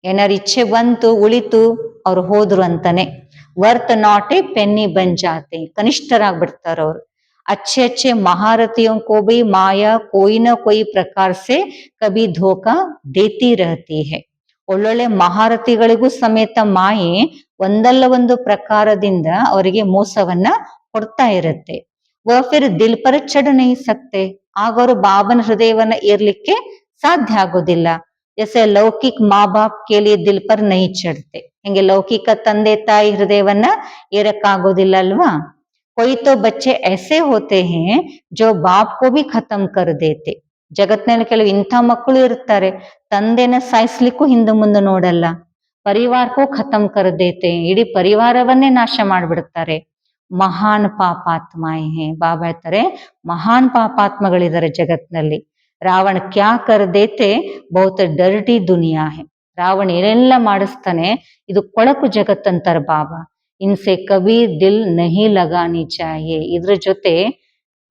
ಏನಾರು ಇಚ್ಛೆ ಬಂತು ಉಳಿತು ಅವ್ರು ಹೋದ್ರು ಅಂತಾನೆ. ವರ್ತ್ ನಾಟ್ ಎ ಪೆನ್ನಿ ಬನ್ ಜಾತೆ, ಕನಿಷ್ಠರಾಗ್ಬಿಡ್ತಾರ ಅವ್ರು. अच्छे अच्छे महारथियों को भी माया कोई ना कोई प्रकार से कभी धोखा देती रहती है. ಒಳ್ಳೊಳ್ಳೆ ಮಹಾರಥಿಗಳಿಗೂ ಸಮೇತ ಮಾಯೆ ಒಂದಲ್ಲ ಒಂದು ಪ್ರಕಾರದಿಂದ ಅವರಿಗೆ ಮೋಸವನ್ನ ಕೊಡ್ತಾ ಇರುತ್ತೆ. ವಹ ಫಿರ್ ದಿಲ್ ಪರ್ ಚढ़ नहीं सकते, ಆಗ ಅವರು ಬಾಬನ ಹೃದಯವನ್ನ ಏರ್ಲಿಕ್ಕೆ ಸಾಧ್ಯ ಆಗೋದಿಲ್ಲ. ಜೈಸೆ ಲೌಕಿಕ ಮಾ ಬಾಪ್ ಕೆ ಲಿಯೆ ದಿಲ್ ಪರ್ ನಹಿ ಚढ़ತೆ, ಹಿಂಗೆ ಲೌಕಿಕ ತಂದೆ ತಾಯಿ ಹೃದಯವನ್ನ ಏರಕ್ಕಾಗೋದಿಲ್ಲ ಅಲ್ವಾ. कोई तो बच्चे ऐसे होते हैं जो बाप को भी खत्म कर देते. ಜಗತ್ನಲ್ಲಿ ಕೆಲವು ಇಂಥ ಮಕ್ಕಳು ಇರ್ತಾರೆ, ತಂದೆನ ಸಾಯಿಸ್ಲಿಕ್ಕೂ ಹಿಂದೆ ಮುಂದೆ ನೋಡಲ್ಲ, ಪರಿವಾರಕ್ಕೂ ಖತಮ್ ಕರ್ ದೇತೆ, ಇಡೀ ಪರಿವಾರವನ್ನೇ ನಾಶ ಮಾಡ್ಬಿಡ್ತಾರೆ. ಮಹಾನ್ ಪಾಪಾತ್ಮಾಯ್ ಹೇ, ಬಾಬಾ ಹೇಳ್ತಾರೆ ಮಹಾನ್ ಪಾಪಾತ್ಮಗಳಿದ್ದಾರೆ ಜಗತ್ನಲ್ಲಿ. ರಾವಣ ಕ್ಯಾ ಕರ್ ದೇತೆ, ಬಹುತ್ ಡರ್ಟಿ ದುನಿಯಾ ಹೇ. ರಾವಣ ಏನೆಲ್ಲ ಮಾಡಿಸ್ತಾನೆ, ಇದು ಕೊಳಕು ಜಗತ್ತಂತಾರ ಬಾಬಾ. ಇನ್ಸೆ ಕಬಿ ದಿಲ್ ನಹಿ ಲಗಾನಿ ಚಾಹಿಯೆ, ಇದ್ರ ಜೊತೆ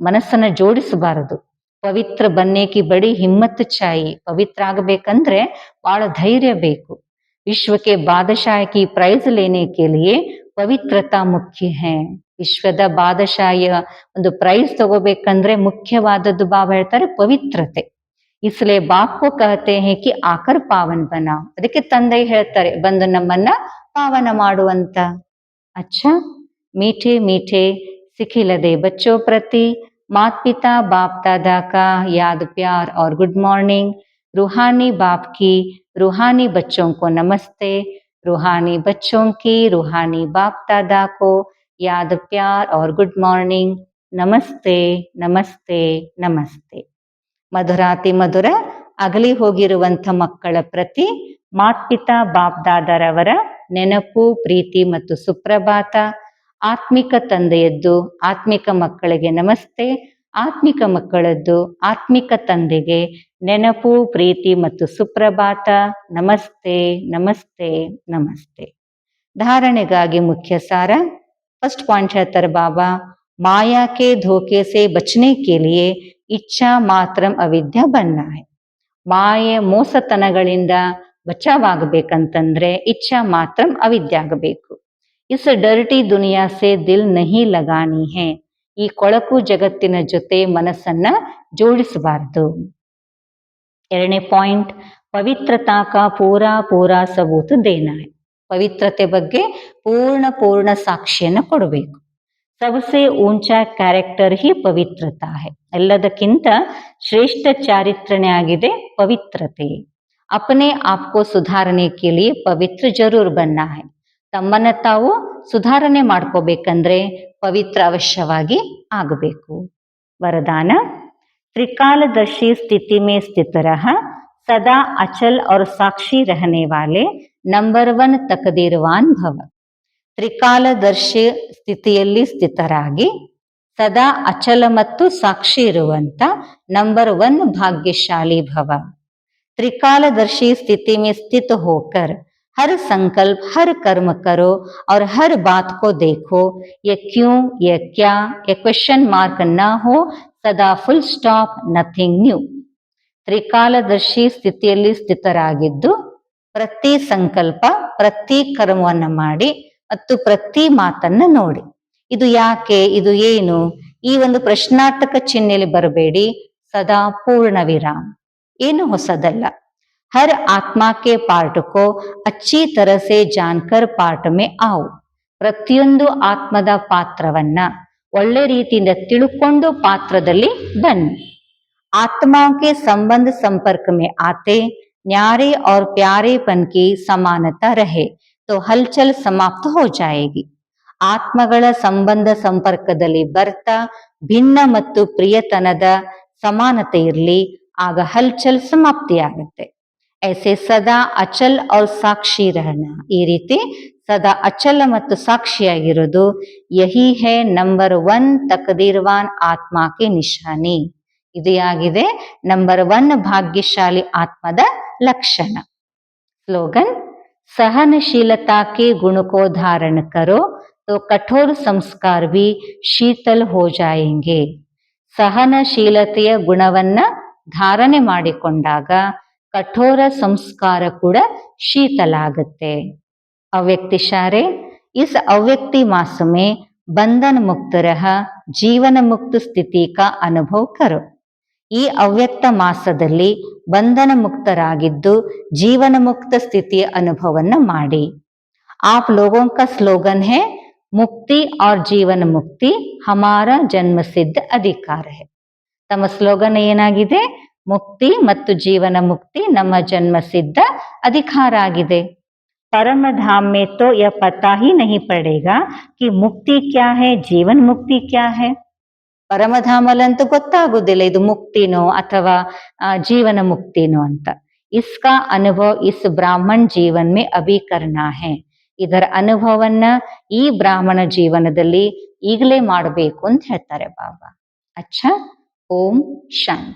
ಮನಸ್ಸನ್ನ ಜೋಡಿಸಬಾರದು. ಪವಿತ್ರ ಬನ್ನೇಕಿ ಬಡಿ ಹಿಮ್ಮತ್ ಚಾಯಿ, ಪವಿತ್ರ ಆಗಬೇಕಂದ್ರೆ ಬಹಳ ಧೈರ್ಯ ಬೇಕು. ವಿಶ್ವಕ್ಕೆ ಬಾದಶಾಹಿ ಪ್ರೈಸ್ ಲೇನೆ ಕೆ ಲಿಯೆ ಪವಿತ್ರತಾ ಮುಖ್ಯ ಹೇ. ವಿಶ್ವದ ಬಾದಶಾಹಿಯ ಒಂದು ಪ್ರೈಸ್ ತಗೋಬೇಕಂದ್ರೆ ಮುಖ್ಯವಾದದ್ದು ಬಾಬಾ ಹೇಳ್ತಾರೆ ಪವಿತ್ರತೆ. ಇಸ್ಲೇ ಬಾಪ್ ಕೋ ಕಹತೆ ಹೇ ಕಿ ಆಕರ್ ಪಾವನ್ ಬನಾವ್, ಅದಕ್ಕೆ ತಂದೆ ಹೇಳ್ತಾರೆ ಬಂದು ನಮ್ಮನ್ನ ಪಾವನ ಮಾಡುವಂತ. अच्छा, मीठे मीठे सिखिलदे बच्चों प्रति मात पिता बाप दादा का याद प्यार और गुड मॉर्निंग. रूहानी बाप की रूहानी बच्चों को नमस्ते. रूहानी बच्चों की रूहानी बाप दादा को याद प्यार और गुड मॉर्निंग. ನಮಸ್ತೆ ನಮಸ್ತೆ ನಮಸ್ತೆ. ಮಧುರಾತಿ ಮಧುರ ಅಗಲಿ ಹೋಗಿರುವಂಥ ಮಕ್ಕಳ ಪ್ರತಿ ಮಾತ್ಪಿತಾ ಬಾಪ್ ದಾದಾರವರ ನೆನಪು, ಪ್ರೀತಿ ಮತ್ತು ಸುಪ್ರಭಾತ. ಆತ್ಮಿಕ ತಂದೆಯದ್ದು ಆತ್ಮಿಕ ಮಕ್ಕಳಿಗೆ ನಮಸ್ತೆ, ಆತ್ಮಿಕ ಮಕ್ಕಳದ್ದು ಆತ್ಮಿಕ ತಂದೆಗೆ ನೆನಪು, ಪ್ರೀತಿ ಮತ್ತು ಸುಪ್ರಭಾತ. ನಮಸ್ತೆ ನಮಸ್ತೆ ನಮಸ್ತೆ. ಧಾರಣೆಗಾಗಿ ಮುಖ್ಯ ಸಾರ. ಫಸ್ಟ್ ಪಾಯಿಂಟ್ ಹೇಳ್ತಾರೆ ಬಾಬಾ, ಮಾಯಾ ಕೆ ಧೋಕೆ ಸೆ ಬಚನೆ ಕೆ ಲಿಯೆ ಇಚ್ಛಾ ಮಾತ್ರಂ ಅವಿದ್ಯಾ ಬನ್ನ ಹೈ. ಮಾಯೆ ಮೋಸತನಗಳಿಂದ ಬಚಾವಾಗಬೇಕಂತಂದ್ರೆ ಇಚ್ಛಾ ಮಾತ್ರ ಅವಿದ್ಯೆ ಆಗಬೇಕು. ಇಸ್ ಡರ್ಟಿ ದುನಿಯಾ ಸೆ ದಿಲ್ ನಹಿ ಲಗಾನಿ ಹೇ, ಈ ಕೊಳಕು ಜಗತ್ತಿನ ಜೊತೆ ಮನಸ್ಸನ್ನ ಜೋಡಿಸಬಾರದು. ಎರಡನೇ ಪಾಯಿಂಟ್, ಪವಿತ್ರತಾ ಕಾ ಪೂರಾ ಪೂರಾ ಸಬೂತ್ ದೇನಾ ಹೈ. ಪವಿತ್ರತೆ ಬಗ್ಗೆ ಪೂರ್ಣ ಸಾಕ್ಷಿಯನ್ನು ಕೊಡಬೇಕು. ಸಬಸೆ ಊಂಚಾ ಕ್ಯಾರೆಕ್ಟರ್ ಹಿ ಪವಿತ್ರತಾ ಹೈ, ಎಲ್ಲದಕ್ಕಿಂತ ಶ್ರೇಷ್ಠ ಚಾರಿತ್ರನೇ ಆಗಿದೆ ಪವಿತ್ರತೆ. अपने आप को सुधारने के लिए पवित्र जरूर बनना है. ತಮ್ಮನ್ನ ತಾವು ಸುಧಾರಣೆ ಮಾಡ್ಕೋಬೇಕಂದ್ರೆ ಪವಿತ್ರ ಅವಶ್ಯವಾಗಿ ಆಗಬೇಕು. वरदान, त्रिकालदर्शी स्थिति में स्थित रह, सदा अचल और साक्षी रहने वाले नंबर 1 तकदीरवान भव. ತ್ರಿಕಾಲದರ್ಶಿ ಸ್ಥಿತಿಯಲ್ಲಿ ಸ್ಥಿತರಾಗಿ ಸದಾ ಅಚಲ ಮತ್ತು ಸಾಕ್ಷಿ ಇರುವಂತ ನಂಬರ್ 1 ಭಾಗ್ಯಶಾಲಿ ಭವ. त्रिकालदर्शी स्थिति में स्थित होकर हर संकल्प हर कर्म करो और हर बात को देखो. ये क्यों, ये क्या, ये क्वेश्चन मार्क ना हो, सदा फुल स्टॉप, नथिंग न्यू. ತ್ರಿಕಾಲದರ್ಶಿ ಸ್ಥಿತಿಯಲ್ಲಿ ಸ್ಥಿತರಾಗಿದ್ದು ಪ್ರತಿ ಸಂಕಲ್ಪ ಪ್ರತಿ ಕರ್ಮವನ್ನು ಮಾಡಿ ಮತ್ತು ಪ್ರತಿ ಮಾತನ್ನ ನೋಡಿ. ಇದು ಯಾಕೆ, ಇದು ಏನು, ಈ ಒಂದು ಪ್ರಶ್ನಾರ್ಥಕ ಚಿಹ್ನೆಯಲ್ಲಿ ಬರಬೇಡಿ. ಸದಾ ಪೂರ್ಣ ವಿರಾಮ, ಏನು ಹೊಸದಲ್ಲ. हर आत्मा के पार्ट को अच्छी तरह से जानकर पार्ट में आओ. ಪ್ರತಿಯೊಂದು ಆತ್ಮದ ಪಾತ್ರವನ್ನ ಒಳ್ಳೆ ರೀತಿಯಿಂದ ತಿಳ್ಕೊಂಡು ಪಾತ್ರದಲ್ಲಿ ಬನ್ನಿ. आत्माओं के संबंध संपर्क में आते न्यारे और प्यारेपन की समानता रहे तो हलचल समाप्त हो जाएगी. ಆತ್ಮಗಳ ಸಂಬಂಧ ಸಂಪರ್ಕದಲ್ಲಿ ಬರ್ತಾ ಭಿನ್ನ ಮತ್ತು ಪ್ರಿಯತನದ ಸಮಾನತೆ ಇರಲಿ, ಆಗ ಹಲ್ಚಲ್ ಸಮಾಪ್ತಿಯಾಗುತ್ತೆ. ऐसे ಸದಾ ಅಚಲ್ और ಸಾಕ್ಷಿ ರಹನ, ಈ ರೀತಿ ಸದಾ ಅಚಲ ಮತ್ತು ಸಾಕ್ಷಿಯಾಗಿರೋದು ಯಹಿ ಹೇ ನಂಬರ್ 1 ತಕದೀರ್ವಾನ್ ಆತ್ಮ ಕೆ ನಿಶಾನಿ. ಇದು ಆಗಿದೆ ನಂಬರ್ 1 ಭಾಗ್ಯಶಾಲಿ ಆತ್ಮದ ಲಕ್ಷಣ. ಸ್ಲೋಗನ್, सहनशीलता के गुण को धारण करो तो कठोर संस्कार भी शीतल हो जाएंगे. ಸಹನಶೀಲತೆಯ ಗುಣವನ್ನ ಧಾರಣೆ ಮಾಡಿಕೊಂಡಾಗ ಕಠೋರ ಸಂಸ್ಕಾರ ಕೂಡ ಶೀತಲ ಆಗುತ್ತೆ. ಅವ್ಯಕ್ತಿ ಶಾರೆ, इस अव्यक्ति मास में बंधन मुक्त रह जीवन मुक्त स्थिति का अनुभव करो. ಈ ಅವ್ಯಕ್ತ ಮಾಸದಲ್ಲಿ ಬಂಧನ ಮುಕ್ತರಾಗಿದ್ದು ಜೀವನ ಮುಕ್ತ ಸ್ಥಿತಿಯ ಅನುಭವನ್ನ ಮಾಡಿ. आप लोगों का स्लोगन है मुक्ति और जीवन मुक्ति हमारा जन्म सिद्ध अधिकार है. ತಮ್ಮ ಸ್ಲೋಗನ್ ಏನಾಗಿದೆ, ಮುಕ್ತಿ ಮತ್ತು ಜೀವನ ಮುಕ್ತಿ ನಮ್ಮ ಜನ್ಮ ಸಿದ್ಧ ಅಧಿಕಾರ ಆಗಿದೆ. परम धाम में तो यह पता ही नहीं पड़ेगा कि मुक्ति क्या है, जीवन मुक्ति क्या है. ಪರಮಧಾಮಲ್ಲಂತೂ ಗೊತ್ತಾಗುದಿಲ್ಲ ಇದು ಮುಕ್ತಿನೋ ಅಥವಾ ಜೀವನ ಮುಕ್ತಿನೋ ಅಂತ. इसका अनुभव इस ब्राह्मण जीवन में अभी करना है. ಇದರ ಅನುಭವವನ್ನ ಈ ಬ್ರಾಹ್ಮಣ ಜೀವನದಲ್ಲಿ ಈಗಲೇ ಮಾಡಬೇಕು ಅಂತ ಹೇಳ್ತಾರೆ ಬಾಬಾ. ಅಚ್ಚಾ, ಓಂ ಶಾಂತಿ.